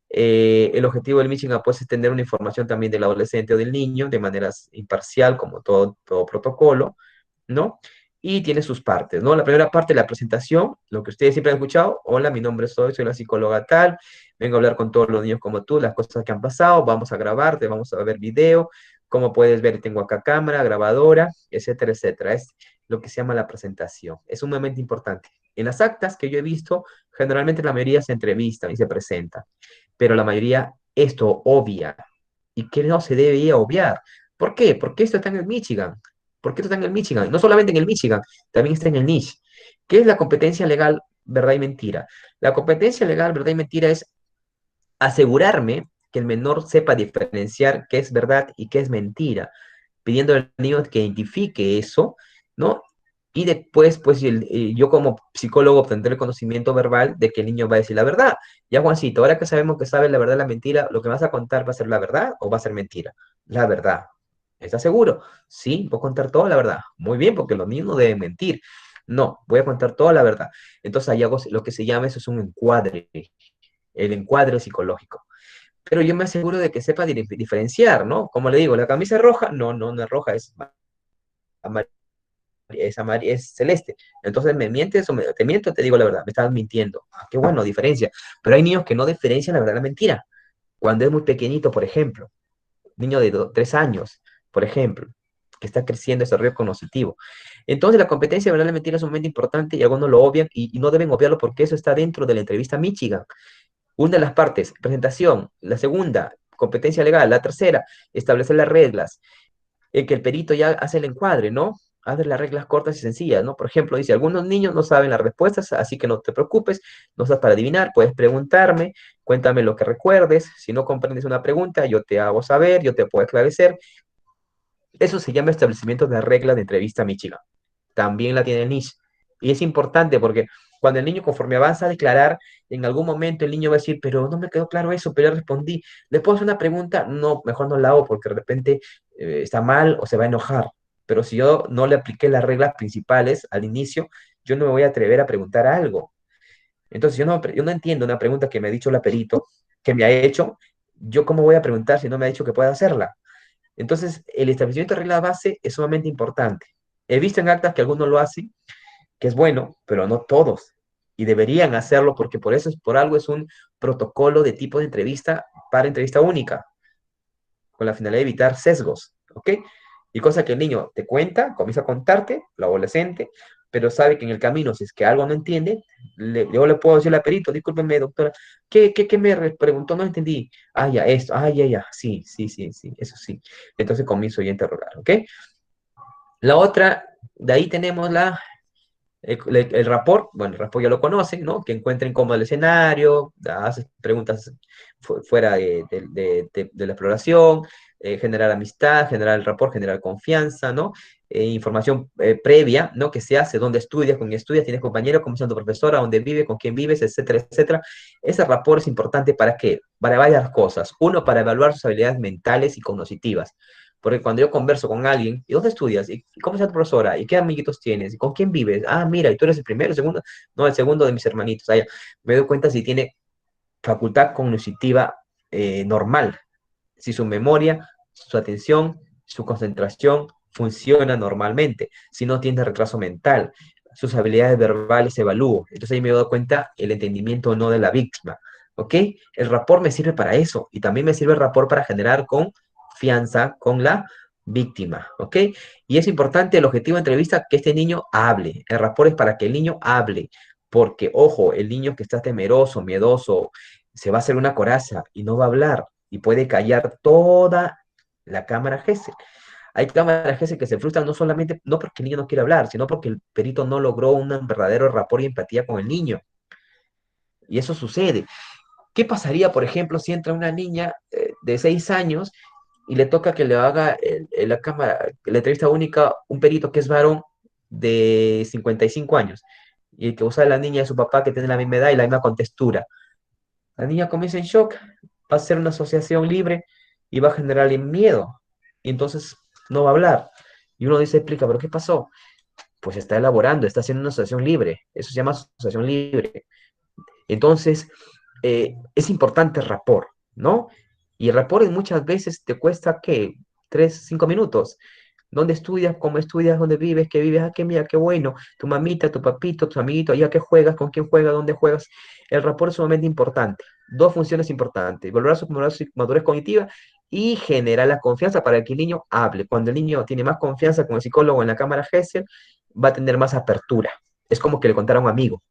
el objetivo del Michigan pues, es tener una información también del adolescente o del niño de manera imparcial, como todo protocolo, ¿no? Y tiene sus partes, ¿no? La primera parte, la presentación, lo que ustedes siempre han escuchado. Hola, mi nombre es soy la psicóloga tal, vengo a hablar con todos los niños como tú, las cosas que han pasado, vamos a grabarte, vamos a ver video, como puedes ver, tengo acá cámara, grabadora, etcétera, etcétera. Es lo que se llama la presentación. Es sumamente importante. En las actas que yo he visto, generalmente la mayoría se entrevistan y se presentan, pero la mayoría esto obvia y que no se debe obviar. ¿Por qué? Porque esto está en el Michigan. ¿Por qué esto está en el Michigan? No solamente en el Michigan, también está en el Niche. ¿Qué es la competencia legal, verdad y mentira? La competencia legal, verdad y mentira es asegurarme que el menor sepa diferenciar qué es verdad y qué es mentira, pidiendo al niño que identifique eso, ¿no? Y después, pues yo como psicólogo obtendré el conocimiento verbal de que el niño va a decir la verdad. Ya, Juancito, ahora que sabemos que sabe la verdad y la mentira, ¿lo que vas a contar va a ser la verdad o va a ser mentira? La verdad. ¿Estás seguro? Sí, voy a contar toda la verdad. Muy bien, porque los niños no deben mentir. No, voy a contar toda la verdad. Entonces ahí hago lo que se llama, eso es un encuadre, el encuadre psicológico. Pero yo me aseguro de que sepa diferenciar, ¿no? Como le digo, la camisa es roja, no, no, no es roja, es amarilla, es celeste. Entonces, ¿me mientes o te miento? Te digo la verdad, me estás mintiendo. Ah, qué bueno, diferencia. Pero hay niños que no diferencian la verdad de la mentira. Cuando es muy pequeñito, por ejemplo, niño de 3 años, por ejemplo, que está creciendo, desarrollo cognitivo. Entonces, la competencia de verdad y la mentira es sumamente importante y algunos lo obvian y no deben obviarlo porque eso está dentro de la entrevista Michigan. Una de las partes, presentación. La segunda, competencia legal. La tercera, establecer las reglas. En que el perito ya hace el encuadre, ¿no? Hace las reglas cortas y sencillas, ¿no? Por ejemplo, dice, algunos niños no saben las respuestas, así que no te preocupes, no estás para adivinar, puedes preguntarme, cuéntame lo que recuerdes, si no comprendes una pregunta, yo te hago saber, yo te puedo esclarecer. Eso se llama establecimiento de reglas de entrevista Michigan. También la tiene el NISH. Y es importante porque cuando el niño conforme avanza a declarar, en algún momento el niño va a decir, pero no me quedó claro eso, pero ya respondí. ¿Le puedo hacer una pregunta? No, mejor no la hago porque de repente está mal o se va a enojar. Pero si yo no le apliqué las reglas principales al inicio, yo no me voy a atrever a preguntar algo. Entonces yo no entiendo una pregunta que me ha dicho la perito, que me ha hecho, yo cómo voy a preguntar si no me ha dicho que pueda hacerla. Entonces, el establecimiento de regla base es sumamente importante. He visto en actas que algunos lo hacen, que es bueno, pero no todos. Y deberían hacerlo porque por eso, por algo es un protocolo de tipo de entrevista para entrevista única, con la finalidad de evitar sesgos, ¿ok? Y cosa que el niño te cuenta, comienza a contarte, el adolescente, pero sabe que en el camino, si es que algo no entiende, yo le puedo decir al perito, discúlpeme, doctora, ¿qué me preguntó? No entendí. Ah, ya, esto, ah, ya, sí, sí, sí, sí, eso sí. Entonces comienzo yo a interrogar, ¿ok? La otra, de ahí tenemos el rapport, bueno, el rapport ya lo conocen, ¿no? Que encuentren cómodo el escenario, haces preguntas fuera de la exploración, generar amistad, generar el rapport, generar confianza, ¿no? Información previa, ¿no? Que se hace, dónde estudias, con quién estudias, tienes compañero, cómo es tu profesora, dónde vive, con quién vives, etcétera, etcétera. Ese rapport es importante para qué? Para varias cosas. Uno, para evaluar sus habilidades mentales y cognitivas. Porque cuando yo converso con alguien, ¿y dónde estudias? ¿Y cómo es tu profesora? ¿Y qué amiguitos tienes? ¿Y con quién vives? Ah, mira, ¿y tú eres el primero, el segundo? No, el segundo de mis hermanitos. Ah, ya. Me doy cuenta si tiene facultad cognitiva normal, si su memoria, su atención, su concentración funciona normalmente, si no tiene retraso mental, sus habilidades verbales se evalúan. Entonces ahí me doy cuenta el entendimiento o no de la víctima. ¿Ok? El rapport me sirve para eso y también me sirve el rapport para generar confianza con la víctima. ¿Ok? Y es importante el objetivo de entrevista que este niño hable. El rapport es para que el niño hable. Porque, ojo, el niño que está temeroso, miedoso, se va a hacer una coraza y no va a hablar y puede callar toda la cámara GESEL. Hay cámaras GESEL que se frustran no solamente, no porque el niño no quiere hablar, sino porque el perito no logró un verdadero rapport y empatía con el niño. Y eso sucede. ¿Qué pasaría, por ejemplo, si entra una niña de 6 años y le toca que le haga la cámara, la entrevista única, un perito que es varón de 55 años y el que usa a la niña de su papá que tiene la misma edad y la misma contextura? La niña comienza en shock, va a ser una asociación libre y va a generarle miedo. Y entonces no va a hablar. Y uno dice, explica, ¿pero qué pasó? Pues está elaborando, está haciendo una asociación libre. Eso se llama asociación libre. Entonces, es importante el rapport, ¿no? Y el rapport muchas veces te cuesta, ¿qué? 3, 5 minutos. ¿Dónde estudias? ¿Cómo estudias? ¿Dónde vives? ¿Qué vives? Ah, qué mira, qué bueno. Tu mamita, tu papito, tus amiguitos, allá qué juegas, con quién juegas, dónde juegas. El rapport es sumamente importante. Dos funciones importantes: valorar su madurez cognitiva y generar la confianza para que el niño hable. Cuando el niño tiene más confianza con el psicólogo en la cámara Gesell, va a tener más apertura. Es como que le contara a un amigo.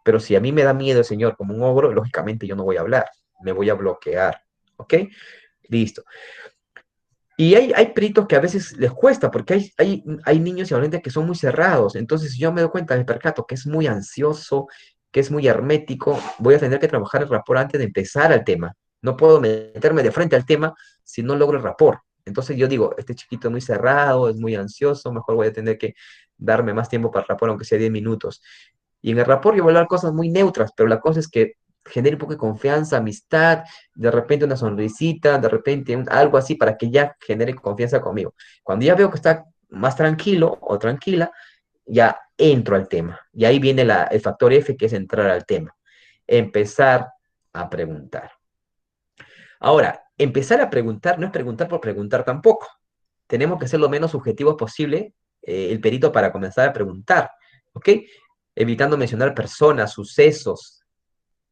Pero si a mí me da miedo el señor como un ogro, lógicamente yo no voy a hablar, me voy a bloquear. ¿Ok? Listo. Y hay peritos que a veces les cuesta, porque hay niños y adolescentes que son muy cerrados. Entonces, si yo me doy cuenta, me percato que es muy ansioso, que es muy hermético, voy a tener que trabajar el rapport antes de empezar al tema. No puedo meterme de frente al tema si no logro el rapport. Entonces yo digo, este chiquito es muy cerrado, es muy ansioso, mejor voy a tener que darme más tiempo para el rapport, aunque sea 10 minutos. Y en el rapport yo voy a hablar cosas muy neutras, pero la cosa es que genere un poco de confianza, amistad, de repente una sonrisita, de repente algo así para que ya genere confianza conmigo. Cuando ya veo que está más tranquilo o tranquila, ya entro al tema. Y ahí viene el factor F, que es entrar al tema. Empezar a preguntar. Ahora, empezar a preguntar no es preguntar por preguntar tampoco. Tenemos que ser lo menos subjetivos posible el perito para comenzar a preguntar, ¿ok? Evitando mencionar personas, sucesos,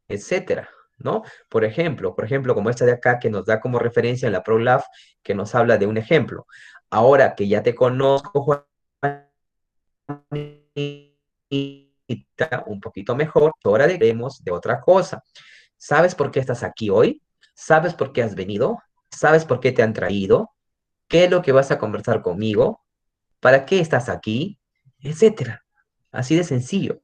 etcétera, ¿no? Por ejemplo, como esta de acá que nos da como referencia en la ProLab, que nos habla de un ejemplo. Ahora que ya te conozco, Juanita, un poquito mejor, ahora debemos de otra cosa. ¿Sabes por qué estás aquí hoy? ¿Sabes por qué has venido? ¿Sabes por qué te han traído? ¿Qué es lo que vas a conversar conmigo? ¿Para qué estás aquí? Etcétera. Así de sencillo.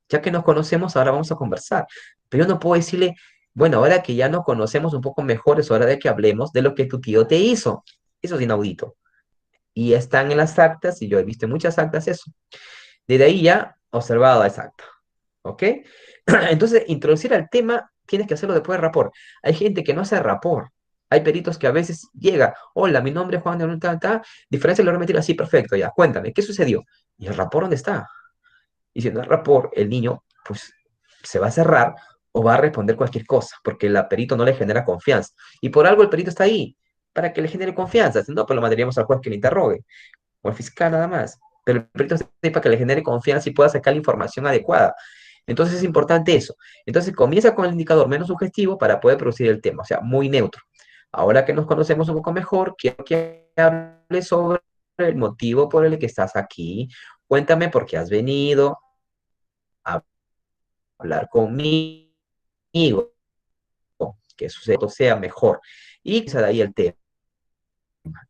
Ya que nos conocemos, ahora vamos a conversar. Pero yo no puedo decirle, bueno, ahora que ya nos conocemos un poco mejor, es hora de que hablemos de lo que tu tío te hizo. Eso es inaudito. Y están en las actas, y yo he visto en muchas actas eso. Desde ahí ya observado esa acta. ¿Ok? Entonces, introducir al tema, tienes que hacerlo después de rapport. Hay gente que no hace rapport. Hay peritos que a veces llega, hola, mi nombre es Juan de diferencia le voy a meter así, perfecto, ya, cuéntame, ¿qué sucedió? ¿Y el rapport dónde está? Y si no hay rapport, el niño, pues, se va a cerrar o va a responder cualquier cosa, porque el perito no le genera confianza. Y por algo el perito está ahí, para que le genere confianza. Si no, pues lo mandaríamos al juez que le interrogue, o al fiscal nada más. Pero el perito está ahí para que le genere confianza y pueda sacar la información adecuada. Entonces es importante eso. Entonces comienza con el indicador menos sugestivo para poder producir el tema, o sea, muy neutro. Ahora que nos conocemos un poco mejor, quiero que hables sobre el motivo por el que estás aquí. Cuéntame por qué has venido a hablar conmigo, que eso sea mejor. Y comienza de ahí el tema.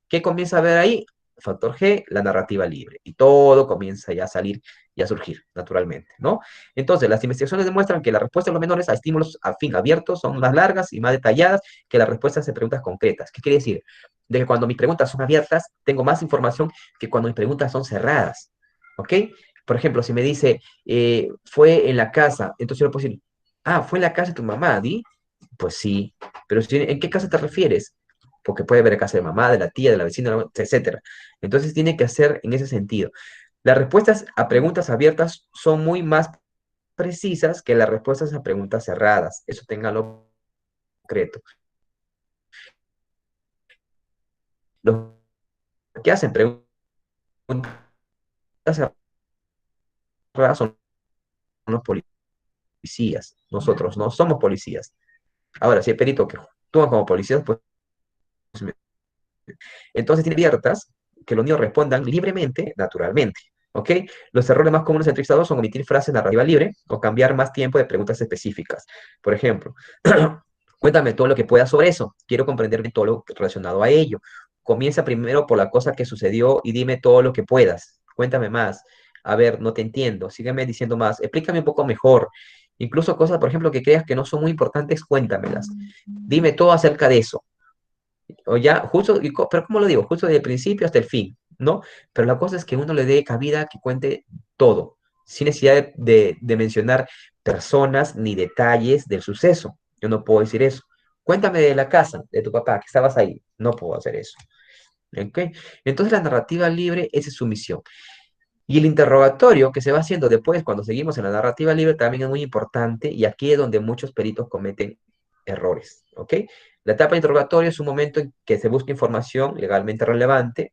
¿Qué comienza a ver ahí? Factor G, la narrativa libre. Y todo comienza ya a salir y a surgir naturalmente, ¿no? Entonces, las investigaciones demuestran que las respuestas de los menores a estímulos a fin abierto son más largas y más detalladas que las respuestas a preguntas concretas. ¿Qué quiere decir? De que cuando mis preguntas son abiertas, tengo más información que cuando mis preguntas son cerradas, ¿ok? Por ejemplo, si me dice, fue en la casa, entonces yo le puedo decir, ah, fue en la casa de tu mamá, ¿di? Pues sí, pero ¿en qué casa te refieres? Porque puede ver a casa de mamá, de la tía, de la vecina, etcétera. Entonces tiene que hacer en ese sentido. Las respuestas a preguntas abiertas son muy más precisas que las respuestas a preguntas cerradas. Eso téngalo concreto. Los que hacen preguntas cerradas son los policías. Nosotros no somos policías. Ahora, si hay peritos que actúan como policías, pues entonces tiene abiertas que los niños respondan libremente, naturalmente. ¿Ok? Los errores más comunes entre entrevistados son omitir frases narrativa libre o cambiar más tiempo de preguntas específicas. Por ejemplo, cuéntame todo lo que puedas sobre eso. Quiero comprender todo lo relacionado a ello. Comienza primero por la cosa que sucedió y dime todo lo que puedas. Cuéntame más. A ver, no te entiendo. Sígueme diciendo más. Explícame un poco mejor. Incluso cosas, por ejemplo, que creas que no son muy importantes, cuéntamelas. Dime todo acerca de eso. O ya, justo, pero ¿cómo lo digo? Justo desde el principio hasta el fin, ¿no? Pero la cosa es que uno le dé cabida que cuente todo, sin necesidad de mencionar personas ni detalles del suceso. Yo no puedo decir eso. Cuéntame de la casa de tu papá, que estabas ahí. No puedo hacer eso. ¿Ok? Entonces la narrativa libre, esa es su misión. Y el interrogatorio que se va haciendo después, cuando seguimos en la narrativa libre, también es muy importante y aquí es donde muchos peritos cometen errores, ¿ok? La etapa de interrogatorio es un momento en que se busca información legalmente relevante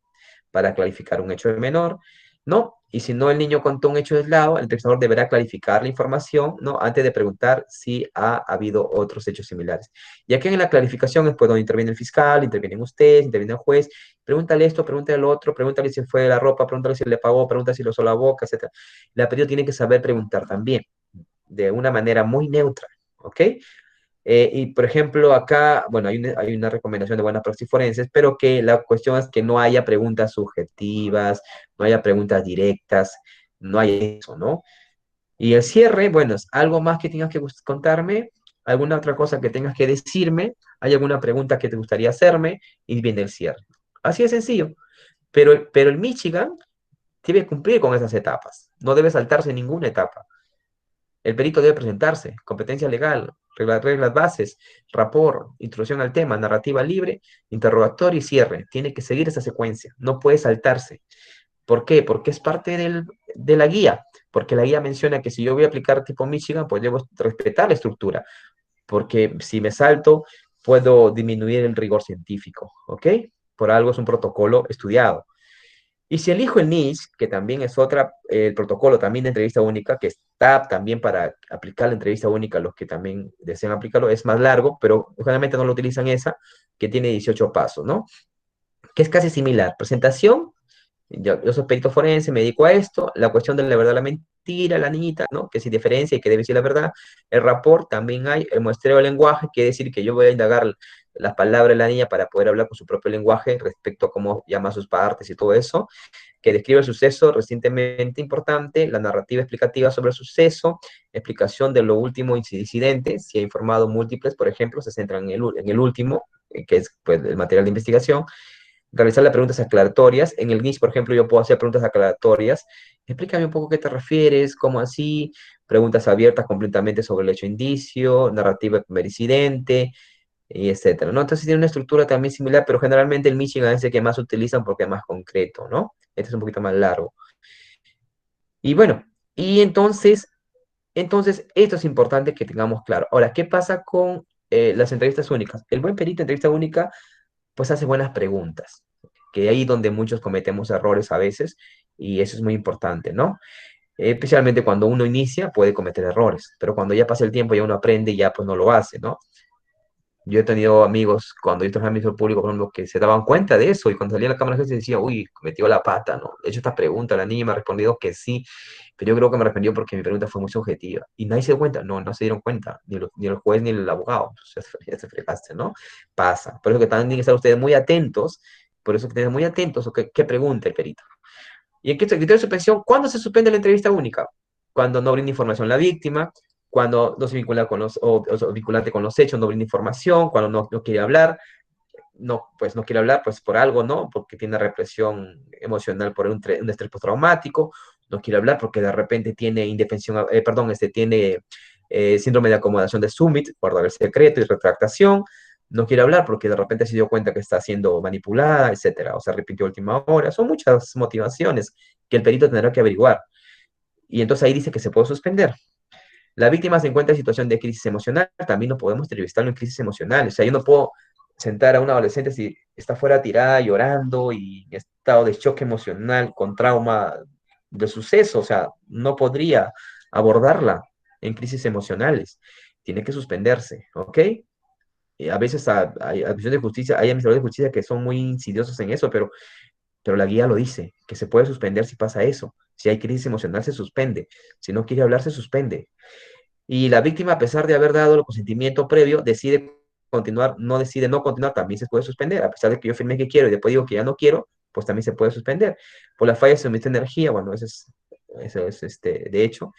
para clarificar un hecho menor, ¿no? Y si no el niño contó un hecho aislado, el entrevistador deberá clarificar la información, ¿no? Antes de preguntar si ha habido otros hechos similares. Y aquí en la clarificación es pues donde interviene el fiscal, intervienen ustedes, interviene el juez, pregúntale esto, pregúntale lo otro, pregúntale si fue la ropa, pregúntale si le pagó, pregúntale si lo usó la boca, etc. La pedido tiene que saber preguntar también, de una manera muy neutra, ¿ok? Y, por ejemplo, acá, bueno, hay una recomendación de buenas praxis forenses, pero que la cuestión es que no haya preguntas subjetivas, no haya preguntas directas, no hay eso, ¿no? Y el cierre, bueno, es algo más que tengas que contarme, alguna otra cosa que tengas que decirme, hay alguna pregunta que te gustaría hacerme, y viene el cierre. Así de sencillo. Pero el Michigan debe cumplir con esas etapas, no debe saltarse ninguna etapa. El perito debe presentarse, competencia legal, reglas bases, rapport, introducción al tema, narrativa libre, interrogatorio y cierre. Tiene que seguir esa secuencia, no puede saltarse. ¿Por qué? Porque es parte de la guía, porque la guía menciona que si yo voy a aplicar tipo Michigan, pues debo respetar la estructura, porque si me salto, puedo disminuir el rigor científico, ¿ok? Por algo es un protocolo estudiado. Y si elijo el niche, que también es otra, el protocolo también de entrevista única, que está también para aplicar la entrevista única a los que también desean aplicarlo, es más largo, pero generalmente no lo utilizan esa, que tiene 18 pasos, ¿no? Que es casi similar. Presentación, yo soy perito forense, me dedico a esto, la cuestión de la verdad, la mentira, la niñita, ¿no? Que si diferencia y que debe decir la verdad. El rapport también hay, el muestreo del lenguaje, quiere decir que yo voy a indagar las palabras de la niña para poder hablar con su propio lenguaje respecto a cómo llama sus partes y todo eso, que describe el suceso recientemente importante, la narrativa explicativa sobre el suceso, explicación de lo último incidente, si ha informado múltiples, por ejemplo, se centran en el último, que es pues, el material de investigación, realizar las preguntas aclaratorias. En el NIST, por ejemplo, yo puedo hacer preguntas aclaratorias. Explícame un poco qué te refieres, cómo así, preguntas abiertas completamente sobre el hecho indicio, narrativa del primer incidente, y etcétera, ¿no? Entonces tiene una estructura también similar, pero generalmente el Michigan es el que más utilizan porque es más concreto, ¿no? Este es un poquito más largo. Y bueno, y entonces esto es importante que tengamos claro. Ahora, ¿qué pasa con las entrevistas únicas? El buen perito de entrevista única, pues hace buenas preguntas, que ahí donde muchos cometemos errores a veces, y eso es muy importante, ¿no? Especialmente cuando uno inicia, puede cometer errores, pero cuando ya pasa el tiempo, ya uno aprende y ya pues no lo hace, ¿no? Yo he tenido amigos, cuando yo trabajaba en el Ministerio Público, por ejemplo, que se daban cuenta de eso y cuando salía a la Cámara de Jueces decía, uy, metió la pata, ¿no? De hecho, esta pregunta, la niña me ha respondido que sí, pero yo creo que me respondió porque mi pregunta fue muy subjetiva. Y nadie se dio cuenta, no, no se dieron cuenta, ni el juez ni el abogado. Ya se fregaste, ¿no? Pasa. Por eso que también tienen que estar ustedes muy atentos, por eso que tienen muy atentos a qué pregunta el perito. Y en qué criterio de suspensión, ¿cuándo se suspende la entrevista única? Cuando no brinda información la víctima, cuando no se vincula con o vinculante con los hechos, no brinda información, cuando no quiere hablar, pues no quiere hablar, pues por algo, ¿no? Porque tiene represión emocional por un estrés postraumático, no quiere hablar porque de repente tiene indefensión, perdón, tiene síndrome de acomodación de Summit, guardar el secreto y retractación, no quiere hablar porque de repente se dio cuenta que está siendo manipulada, etcétera, o se arrepintió a última hora. Son muchas motivaciones que el perito tendrá que averiguar. Y entonces ahí dice que se puede suspender. La víctima se encuentra en situación de crisis emocional, también no podemos entrevistarlo en crisis emocional. O sea, yo no puedo sentar a un adolescente si está fuera tirada, llorando y en estado de choque emocional con trauma de suceso. O sea, no podría abordarla en crisis emocionales. Tiene que suspenderse, ¿ok? A veces hay administraciones de justicia, hay administradores de justicia que son muy insidiosos en eso, pero la guía lo dice, que se puede suspender si pasa eso. Si hay crisis emocional, se suspende. Si no quiere hablar, se suspende. Y la víctima, a pesar de haber dado el consentimiento previo, decide continuar, no decide no continuar, también se puede suspender. A pesar de que yo firmé que quiero y después digo que ya no quiero, pues también se puede suspender. Por la falla de suministro de energía, bueno, eso es de hecho.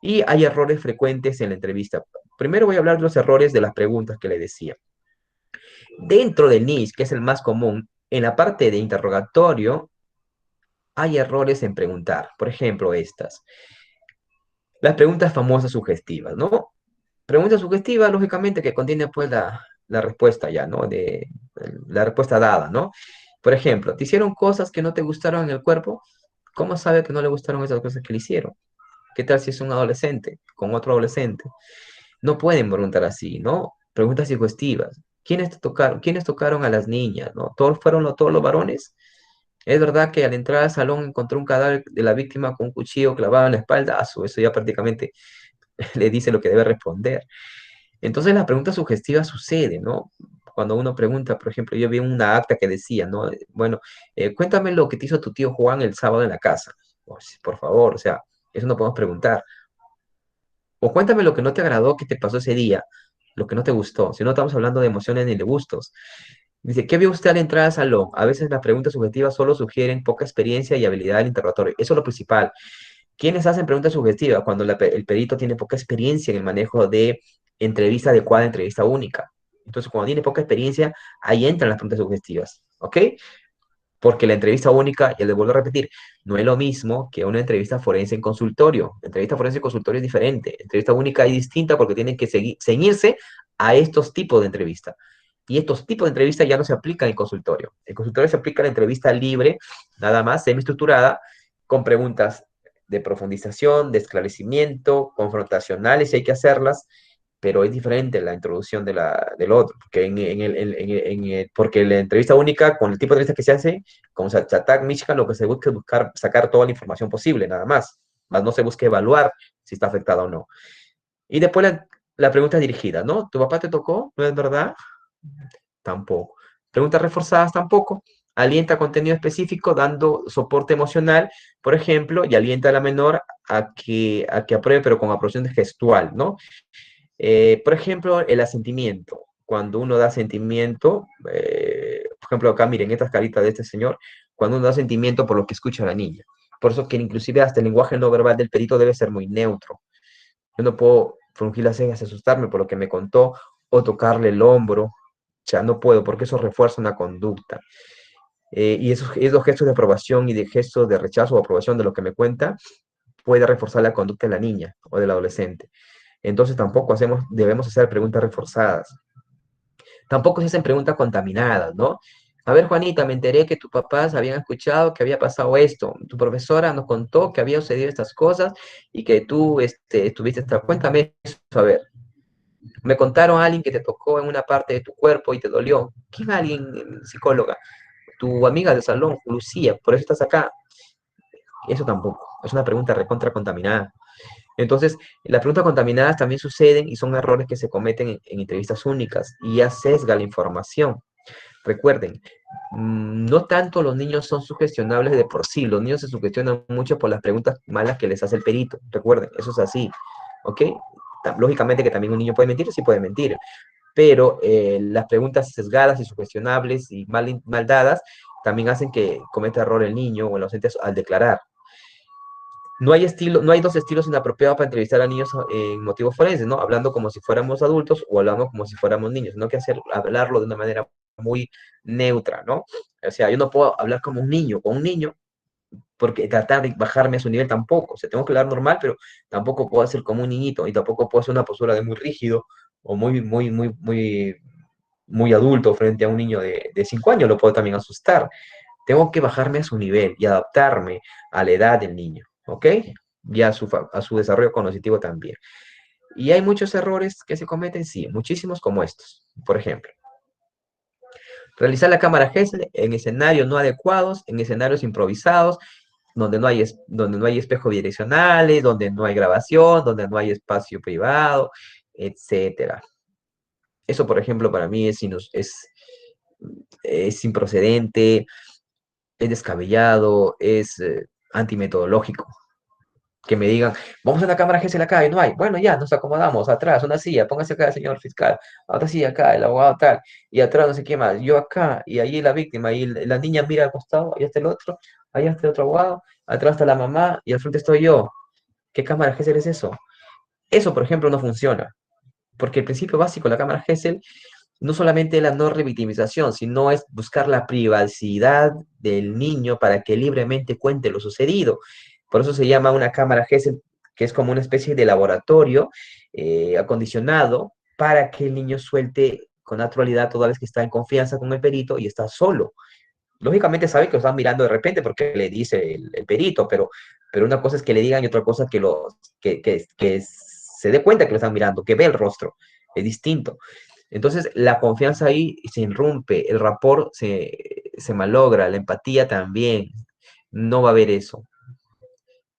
Y hay errores frecuentes en la entrevista. Primero voy a hablar de los errores de las preguntas que le decía. Dentro del NISH, que es el más común, en la parte de interrogatorio hay errores en preguntar. Por ejemplo, estas. Las preguntas famosas sugestivas, ¿no? Pregunta sugestiva, lógicamente, que contiene pues la respuesta ya, ¿no? La respuesta dada, ¿no? Por ejemplo, ¿te hicieron cosas que no te gustaron en el cuerpo? ¿Cómo sabe que no le gustaron esas cosas que le hicieron? ¿Qué tal si es un adolescente con otro adolescente? No pueden preguntar así, ¿no? Preguntas sugestivas. ¿Quiénes te tocaron? ¿Quiénes tocaron a las niñas? ¿No? ¿Todos fueron todos los varones? ¿Es verdad que al entrar al salón encontró un cadáver de la víctima con un cuchillo clavado en la espalda? Eso ya prácticamente le dice lo que debe responder. Entonces la pregunta sugestiva sucede, ¿no? Cuando uno pregunta, por ejemplo, yo vi una acta que decía, ¿no? Bueno, cuéntame lo que te hizo tu tío Juan el sábado en la casa. Pues, por favor, o sea, eso no podemos preguntar. O cuéntame lo que no te agradó que te pasó ese día. lo que no te gustó, si no estamos hablando de emociones ni de gustos. Dice, ¿qué vio usted al entrar al salón? A veces las preguntas subjetivas solo sugieren poca experiencia y habilidad del interrogatorio. Eso es lo principal. ¿Quiénes hacen preguntas subjetivas? Cuando el perito tiene poca experiencia en el manejo de entrevista adecuada, entrevista única. Entonces, cuando tiene poca experiencia, ahí entran las preguntas subjetivas, ¿ok? Porque la entrevista única, ya les vuelvo a repetir, no es lo mismo que una entrevista forense en consultorio. Entrevista forense en consultorio es diferente. Entrevista única es distinta porque tienen que ceñirse a estos tipos de entrevista. Y estos tipos de entrevistas ya no se aplican en consultorio. En consultorio se aplica la entrevista libre, nada más, semi-estructurada, con preguntas de profundización, de esclarecimiento, confrontacionales, si hay que hacerlas, pero es diferente la introducción del otro, porque, porque la entrevista única, con el tipo de entrevista que se hace, como Chatak, Michigan, lo que se busca es buscar sacar toda la información posible, nada más. Más no se busca evaluar si está afectada o no. Y después la pregunta dirigida, ¿no? ¿Tu papá te tocó? ¿No es verdad? Tampoco. Preguntas reforzadas tampoco. Alienta contenido específico dando soporte emocional, por ejemplo, y alienta a la menor a que apruebe, pero con aprobación gestual, ¿no? Por ejemplo, el asentimiento. Cuando uno da sentimiento, por ejemplo, acá miren estas caritas de este señor, cuando uno da sentimiento por lo que escucha a la niña. Por eso que inclusive hasta el lenguaje no verbal del perito debe ser muy neutro. Yo no puedo frungir las cejas y asustarme por lo que me contó o tocarle el hombro. O sea, no puedo porque eso refuerza una conducta. Y esos gestos de aprobación y de gestos de rechazo o aprobación de lo que me cuenta puede reforzar la conducta de la niña o del adolescente. Entonces tampoco debemos hacer preguntas reforzadas. Tampoco se hacen preguntas contaminadas, ¿no? A ver, Juanita, me enteré que tus papás habían escuchado que había pasado esto. Tu profesora nos contó que había sucedido estas cosas y que tú estuviste. Cuéntame eso, a ver. Me contaron a alguien que te tocó en una parte de tu cuerpo y te dolió. ¿Quién alguien, psicóloga? Tu amiga de salón, Lucía, por eso estás acá. Eso tampoco. Es una pregunta recontra contaminada. Entonces, las preguntas contaminadas también suceden y son errores que se cometen en entrevistas únicas y ya sesga la información. Recuerden, no tanto los niños son sugestionables de por sí, los niños se sugestionan mucho por las preguntas malas que les hace el perito. Recuerden, eso es así, ¿ok? Lógicamente que también un niño puede mentir, sí puede mentir, pero las preguntas sesgadas y sugestionables y mal dadas también hacen que cometa error el niño o el docente al declarar. No hay dos estilos inapropiados para entrevistar a niños en motivos forenses, ¿no? Hablando como si fuéramos adultos o hablando como si fuéramos niños, no que hablarlo de una manera muy neutra, ¿no? O sea, yo no puedo hablar como un niño, con un niño, porque tratar de bajarme a su nivel tampoco, o sea, tengo que hablar normal, pero tampoco puedo hacer como un niñito y tampoco puedo hacer una postura de muy rígido o muy adulto frente a un niño de 5 años, lo puedo también asustar. Tengo que bajarme a su nivel y adaptarme a la edad del niño, ¿ok? Y a su desarrollo cognitivo también. Y hay muchos errores que se cometen, sí, muchísimos como estos. Por ejemplo, realizar la cámara GESL en escenarios no adecuados, en escenarios improvisados, donde no hay espejos bidireccionales, donde no hay grabación, donde no hay espacio privado, etcétera. Eso, por ejemplo, para mí es improcedente, es descabellado, es antimetodológico. Que me digan, vamos a la cámara GESEL acá y no hay. Bueno, ya, nos acomodamos atrás, una silla, póngase acá, señor fiscal, otra silla acá, el abogado tal, y atrás no sé qué más, yo acá, y ahí la víctima, y la niña mira al costado, ahí está el otro, allá está el otro abogado, atrás está la mamá, y al frente estoy yo. ¿Qué cámara GESEL es eso? Eso, por ejemplo, no funciona, porque el principio básico de la cámara GESEL no solamente es la no revictimización, sino es buscar la privacidad del niño para que libremente cuente lo sucedido. Por eso se llama una cámara GESEL, que es como una especie de laboratorio acondicionado para que el niño suelte con naturalidad toda vez que está en confianza con el perito y está solo. Lógicamente sabe que lo están mirando de repente porque le dice el perito, pero una cosa es que le digan y otra cosa que se dé cuenta que lo están mirando, que ve el rostro. Es distinto. Entonces, la confianza ahí se irrumpe, el rapport se malogra, la empatía también. No va a haber eso.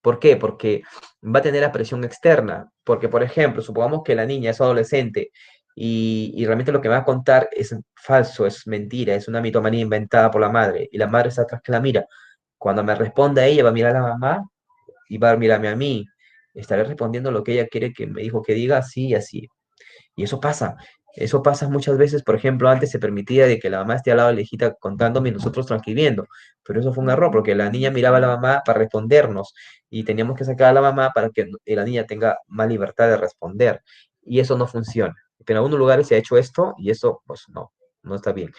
¿Por qué? Porque va a tener la presión externa. Porque, por ejemplo, supongamos que la niña es adolescente y realmente lo que va a contar es falso, es mentira, es una mitomanía inventada por la madre y la madre está atrás que la mira. Cuando me responda ella, va a mirar a la mamá y va a mirarme a mí. Estaré respondiendo lo que ella quiere que me dijo que diga, así y así. Y eso pasa muchas veces. Por ejemplo, antes se permitía de que la mamá esté al lado de la hijita contándome y nosotros transcribiendo, pero eso fue un error porque la niña miraba a la mamá para respondernos y teníamos que sacar a la mamá para que la niña tenga más libertad de responder, y eso no funciona. Pero en algunos lugares se ha hecho esto y eso, pues no, no está bien.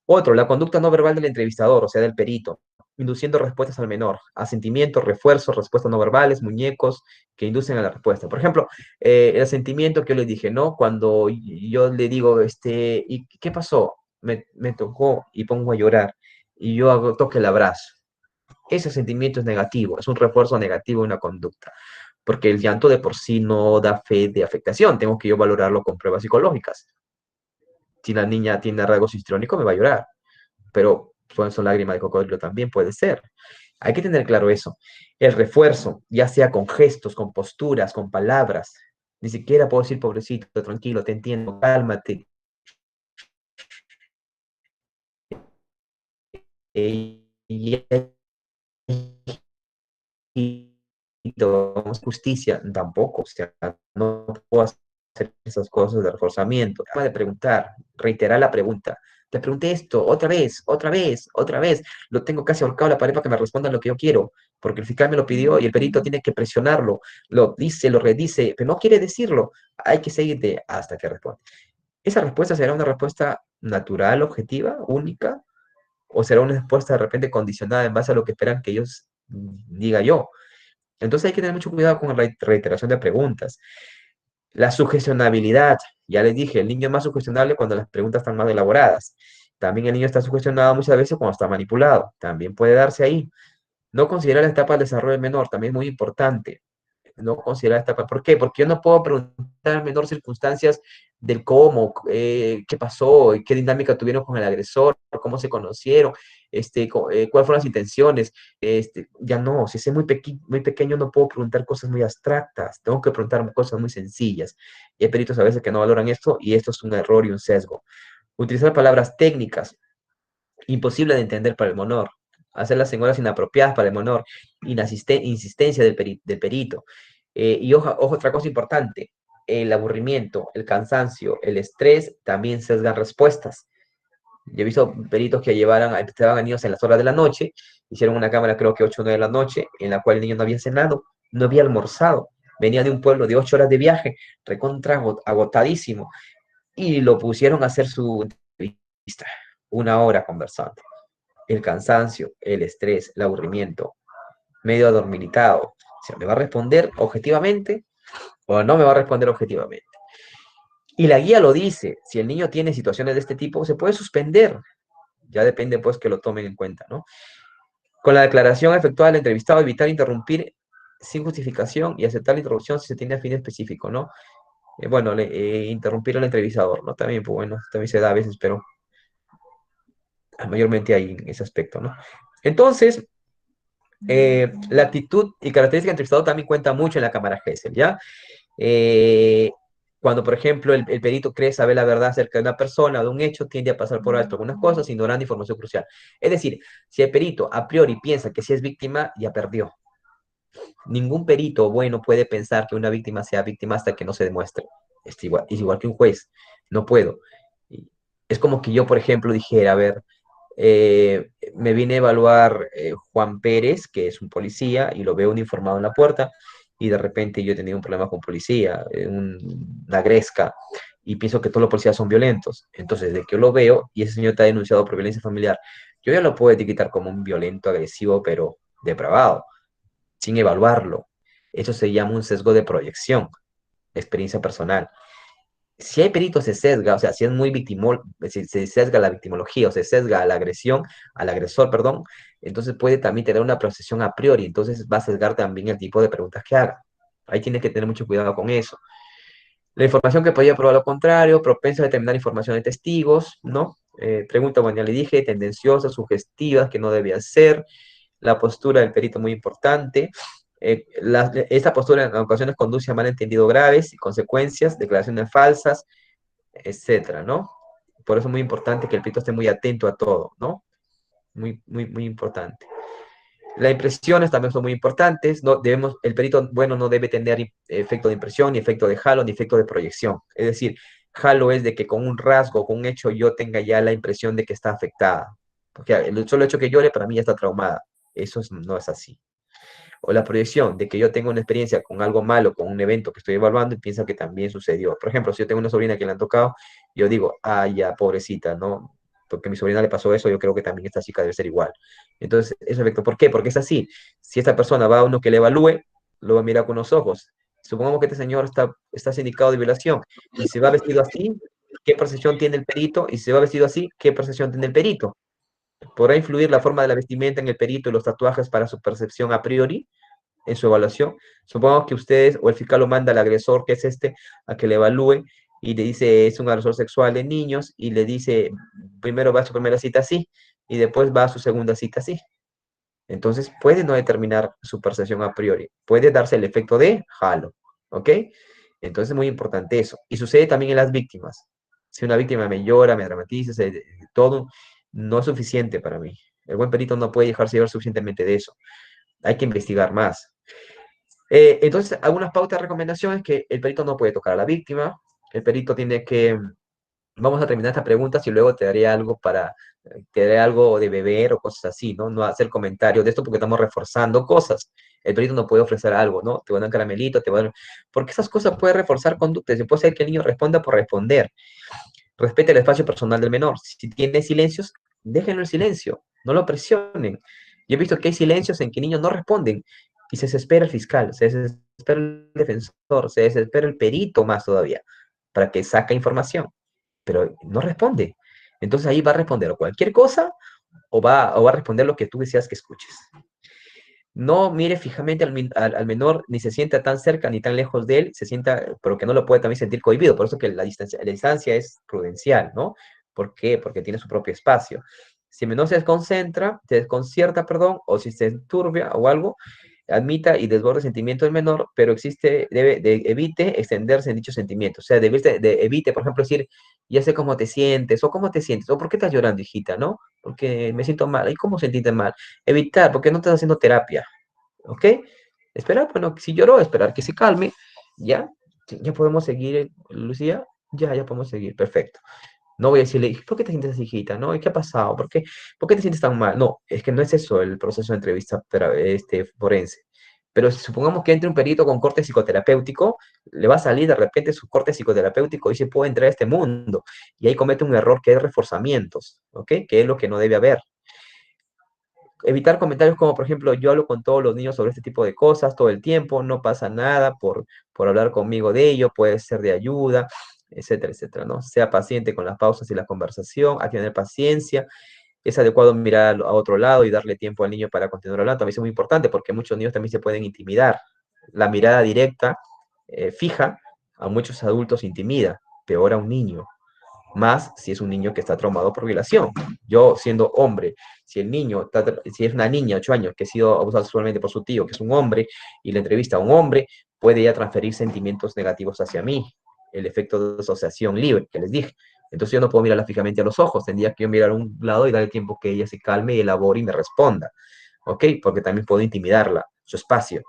Otro, la conducta no verbal del entrevistador, o sea, del perito, induciendo respuestas al menor, asentimiento, refuerzos, respuestas no verbales, muñecos que inducen a la respuesta. Por ejemplo, el asentimiento que yo le dije, ¿no? Cuando yo le digo, ¿y qué pasó? Me tocó y pongo a llorar y yo hago, toque el abrazo. Ese sentimiento es negativo, es un refuerzo negativo de una conducta, porque el llanto de por sí no da fe de afectación, tengo que yo valorarlo con pruebas psicológicas. Si la niña tiene rasgos histriónicos, me va a llorar, pero pueden ser lágrimas de cocodrilo también, puede ser. Hay que tener claro eso. El refuerzo, ya sea con gestos, con posturas, con palabras. Ni siquiera puedo decir, pobrecito, tranquilo, te entiendo, cálmate. Y justicia, tampoco, o sea, no puedo hacer esas cosas de reforzamiento. De preguntar, reiterar la pregunta. Te pregunté esto otra vez, otra vez, otra vez. Lo tengo casi ahorcado a la pared para que me respondan lo que yo quiero, porque el fiscal me lo pidió y el perito tiene que presionarlo. Lo dice, lo redice, pero no quiere decirlo. Hay que seguirte hasta que responda. ¿Esa respuesta será una respuesta natural, objetiva, única? ¿O será una respuesta de repente condicionada en base a lo que esperan que ellos diga yo? Entonces hay que tener mucho cuidado con la reiteración de preguntas. La sugestionabilidad, ya les dije, el niño es más sugestionable cuando las preguntas están más elaboradas. También el niño está sugestionado muchas veces cuando está manipulado. También puede darse ahí. No considerar la etapa del desarrollo del menor, también es muy importante. No considerar esta etapa. ¿Por qué? Porque yo no puedo preguntar al menor circunstancias del cómo, qué pasó, qué dinámica tuvieron con el agresor, cómo se conocieron, cuáles fueron las intenciones. Ya no, si es muy pequeño no puedo preguntar cosas muy abstractas, tengo que preguntar cosas muy sencillas. Y hay peritos a veces que no valoran esto y esto es un error y un sesgo. Utilizar palabras técnicas, imposible de entender para el menor. Hacer las señales inapropiadas para el menor, insistencia del perito. Y ojo, otra cosa importante, el aburrimiento, el cansancio, el estrés también sesgan respuestas. Yo he visto peritos que estaban a niños en las horas de la noche, hicieron una cámara creo que 8 o 9 de la noche, en la cual el niño no había cenado, no había almorzado, venía de un pueblo de 8 horas de viaje, recontra agotadísimo, y lo pusieron a hacer su entrevista, 1 hora conversando. El cansancio, el estrés, el aburrimiento, medio adormilitado. O sea, ¿me va a responder objetivamente o no me va a responder objetivamente? Y la guía lo dice, si el niño tiene situaciones de este tipo, se puede suspender. Ya depende, pues, que lo tomen en cuenta, ¿no? Con la declaración efectuada del entrevistado, evitar interrumpir sin justificación y aceptar la interrupción si se tiene a fin específico, ¿no? Bueno, interrumpir al entrevistador, ¿no? También, pues bueno, también se da a veces, pero mayormente hay en ese aspecto, ¿no? Entonces, la actitud y característica del entrevistado también cuenta mucho en la cámara GESEL, ¿ya? Eh, Cuando, por ejemplo, el perito cree saber la verdad acerca de una persona o de un hecho, tiende a pasar por alto algunas cosas, ignorando información crucial. Es decir, si el perito a priori piensa que si es víctima, ya perdió. Ningún perito bueno puede pensar que una víctima sea víctima hasta que no se demuestre. Es igual que un juez. No puedo. Es como que yo, por ejemplo, dijera, a ver, me vine a evaluar Juan Pérez, que es un policía, y lo veo uniformado en la puerta, y de repente yo he tenido un problema con policía, una gresca, y pienso que todos los policías son violentos. Entonces, de que yo lo veo, y ese señor está denunciado por violencia familiar, yo ya lo puedo etiquetar como un violento, agresivo, pero depravado, sin evaluarlo. Eso se llama un sesgo de proyección, experiencia personal. Si hay peritos se sesga, o sea, si es muy si se sesga la victimología o se sesga a la agresión, al agresor, perdón, entonces puede también tener una procesión a priori, entonces va a sesgar también el tipo de preguntas que haga. Ahí tiene que tener mucho cuidado con eso. La información que podría probar lo contrario, propensa a determinar información de testigos, ¿no? Pregunta, bueno, ya le dije, tendenciosas, sugestivas, que no debía ser. La postura del perito muy importante. Esta postura en ocasiones conduce a malentendidos graves y consecuencias, declaraciones falsas, etcétera, ¿no? Por eso es muy importante que el perito esté muy atento a todo, ¿no? Muy, muy, muy importante. Las impresiones también son muy importantes. No debemos, el perito bueno no debe tener efecto de impresión, ni efecto de halo, ni efecto de proyección. Es decir, halo es de que con un rasgo, con un hecho, yo tenga ya la impresión de que está afectada. Porque el solo hecho que llore para mí ya está traumada. No es así. O la proyección de que yo tengo una experiencia con algo malo, con un evento que estoy evaluando y piensa que también sucedió. Por ejemplo, si yo tengo una sobrina que le han tocado, yo digo, ah, ya, pobrecita, ¿no? Porque a mi sobrina le pasó eso, yo creo que también esta chica debe ser igual. Entonces, ese efecto, ¿por qué? Porque es así. Si esta persona va a uno que le evalúe, lo va a mirar con los ojos. Supongamos que este señor está sindicado de violación y se va vestido así, ¿qué percepción tiene el perito? Y si se va vestido así, ¿qué percepción tiene el perito? ¿Podrá influir la forma de la vestimenta en el perito y los tatuajes para su percepción a priori? En su evaluación. Supongamos que ustedes o el fiscal lo manda al agresor, que es este, a que le evalúe y le dice es un agresor sexual de niños y le dice primero va a su primera cita así y después va a su segunda cita así. Entonces puede no determinar su percepción a priori, puede darse el efecto de halo, ¿ok? Entonces es muy importante eso. Y sucede también en las víctimas. Si una víctima me llora, me dramatiza, todo, no es suficiente para mí. El buen perito no puede dejarse llevar suficientemente de eso. Hay que investigar más. Entonces, algunas pautas de recomendaciones que el perito no puede tocar a la víctima, el perito tiene que, vamos a terminar esta pregunta y luego te daré algo de beber o cosas así, ¿no? No hacer comentarios de esto porque estamos reforzando cosas. El perito no puede ofrecer algo, ¿no? Te van a dar un caramelito, porque esas cosas pueden reforzar conductas y puede ser que el niño responda por responder. Respete el espacio personal del menor. Si tiene silencios, déjenlo en silencio, no lo presionen. Yo he visto que hay silencios en que niños no responden y se desespera el fiscal, se desespera el defensor, se desespera el perito más todavía para que saque información, pero no responde. Entonces ahí va a responder cualquier cosa o va a responder lo que tú deseas que escuches. No mire fijamente al menor, ni se sienta tan cerca ni tan lejos de él, se sienta, pero que no lo puede también sentir cohibido. Por eso que la distancia es prudencial, ¿no? ¿Por qué? Porque tiene su propio espacio. Si el menor se desconcierta, perdón, o si se enturbia o algo, admita y desborde el sentimiento del menor, pero evite extenderse en dichos sentimientos. O sea, evite, por ejemplo, decir, ya sé cómo te sientes, o cómo te sientes, o por qué estás llorando, hijita, ¿no? Porque me siento mal. ¿Y cómo sentiste mal? Evitar, porque no estás haciendo terapia. ¿Ok? Esperar, bueno, si lloró, esperar que se calme, ¿ya? Sí, ya podemos seguir, Lucía, ya podemos seguir, perfecto. No voy a decirle, ¿por qué te sientes así, hijita? ¿No? ¿Y qué ha pasado? ¿Por qué te sientes tan mal? No, es que no es eso el proceso de entrevista forense. Pero si supongamos que entre un perito con corte psicoterapéutico, le va a salir de repente su corte psicoterapéutico y se puede entrar a este mundo. Y ahí comete un error que es reforzamientos, ¿ok? Que es lo que no debe haber. Evitar comentarios como, por ejemplo, yo hablo con todos los niños sobre este tipo de cosas todo el tiempo, no pasa nada por hablar conmigo de ello, puede ser de ayuda, etcétera, etcétera, ¿no? Sea paciente con las pausas y la conversación, hay que tener paciencia, es adecuado mirar a otro lado y darle tiempo al niño para continuar hablando, también es muy importante porque muchos niños también se pueden intimidar. La mirada directa, fija, a muchos adultos intimida, peor a un niño más si es un niño que está traumado por violación. Yo siendo hombre, si es una niña, 8 años, que ha sido abusada sexualmente por su tío, que es un hombre, y le entrevista a un hombre, puede ya transferir sentimientos negativos hacia mí, el efecto de asociación libre que les dije. Entonces yo no puedo mirarla fijamente a los ojos, tendría que yo mirar a un lado y darle tiempo que ella se calme y elabore y me responda, ¿ok? Porque también puedo intimidarla, su espacio.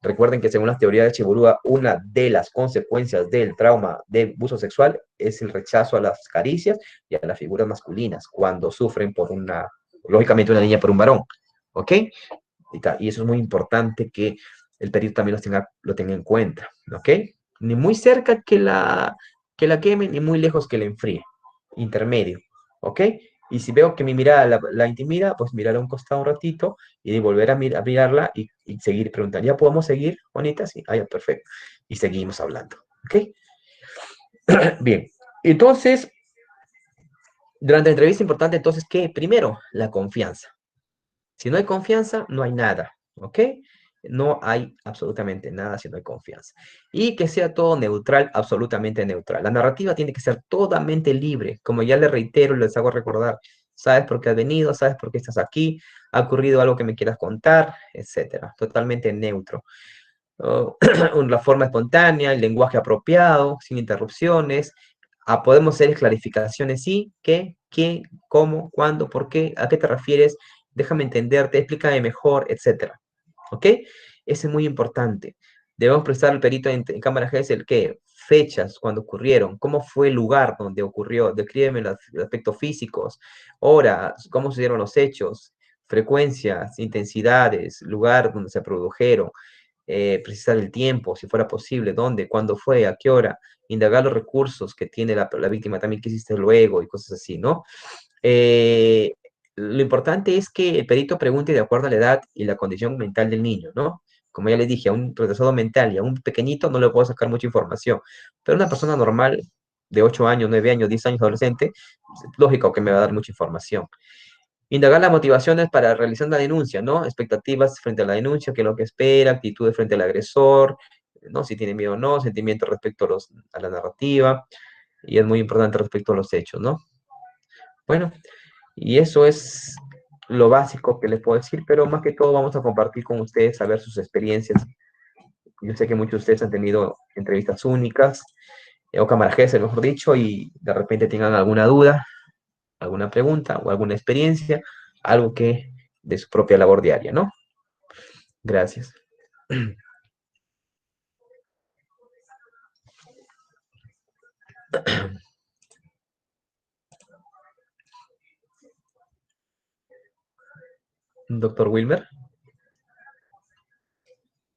Recuerden que según las teorías de Chiburúa, una de las consecuencias del trauma de abuso sexual es el rechazo a las caricias y a las figuras masculinas cuando sufren lógicamente una niña por un varón, ¿ok? Y eso es muy importante que el perito también lo tenga en cuenta, ¿ok? Ni muy cerca que la queme, ni muy lejos que la enfríe, intermedio, ¿ok? Y si veo que mi mirada la intimida, pues mirarla a un costado un ratito y volver a mirarla y seguir preguntando. ¿Ya podemos seguir, Juanita? Sí, ya, perfecto. Y seguimos hablando, ¿ok? Bien, entonces, durante la entrevista importante, entonces, ¿qué? Primero, la confianza. Si no hay confianza, no hay nada, ¿ok? No hay absolutamente nada si no hay confianza. Y que sea todo neutral, absolutamente neutral. La narrativa tiene que ser totalmente libre. Como ya les reitero, les hago recordar, sabes por qué has venido, sabes por qué estás aquí, ha ocurrido algo que me quieras contar, etcétera. Totalmente neutro. La forma espontánea, el lenguaje apropiado, sin interrupciones. Podemos hacer clarificaciones, sí, qué, quién, cómo, cuándo, por qué, a qué te refieres, déjame entenderte, explícame mejor, etcétera. ¿Ok? Ese es muy importante. Debemos prestar al perito en cámara GES el qué, fechas, cuando ocurrieron, cómo fue el lugar donde ocurrió, descríbeme los aspectos físicos, horas, cómo se dieron los hechos, frecuencias, intensidades, lugar donde se produjeron, precisar el tiempo, si fuera posible, dónde, cuándo fue, a qué hora, indagar los recursos que tiene la víctima también, qué hiciste luego y cosas así, ¿no? Eh, lo importante es que el perito pregunte de acuerdo a la edad y la condición mental del niño, ¿no? Como ya les dije, a un retrasado mental y a un pequeñito no le puedo sacar mucha información, pero una persona normal de 8 años, 9 años, 10 años, adolescente, es lógico que me va a dar mucha información. Indagar las motivaciones para realizar la denuncia, ¿no? Expectativas frente a la denuncia, qué es lo que espera, actitudes frente al agresor, ¿no? Si tiene miedo o no, sentimientos respecto a la narrativa, y es muy importante respecto a los hechos, ¿no? Bueno, y eso es lo básico que les puedo decir, pero más que todo vamos a compartir con ustedes, saber sus experiencias. Yo sé que muchos de ustedes han tenido entrevistas únicas, o camarajes, mejor dicho, y de repente tengan alguna duda, alguna pregunta o alguna experiencia, algo que de su propia labor diaria, ¿no? Gracias. Doctor Wilmer.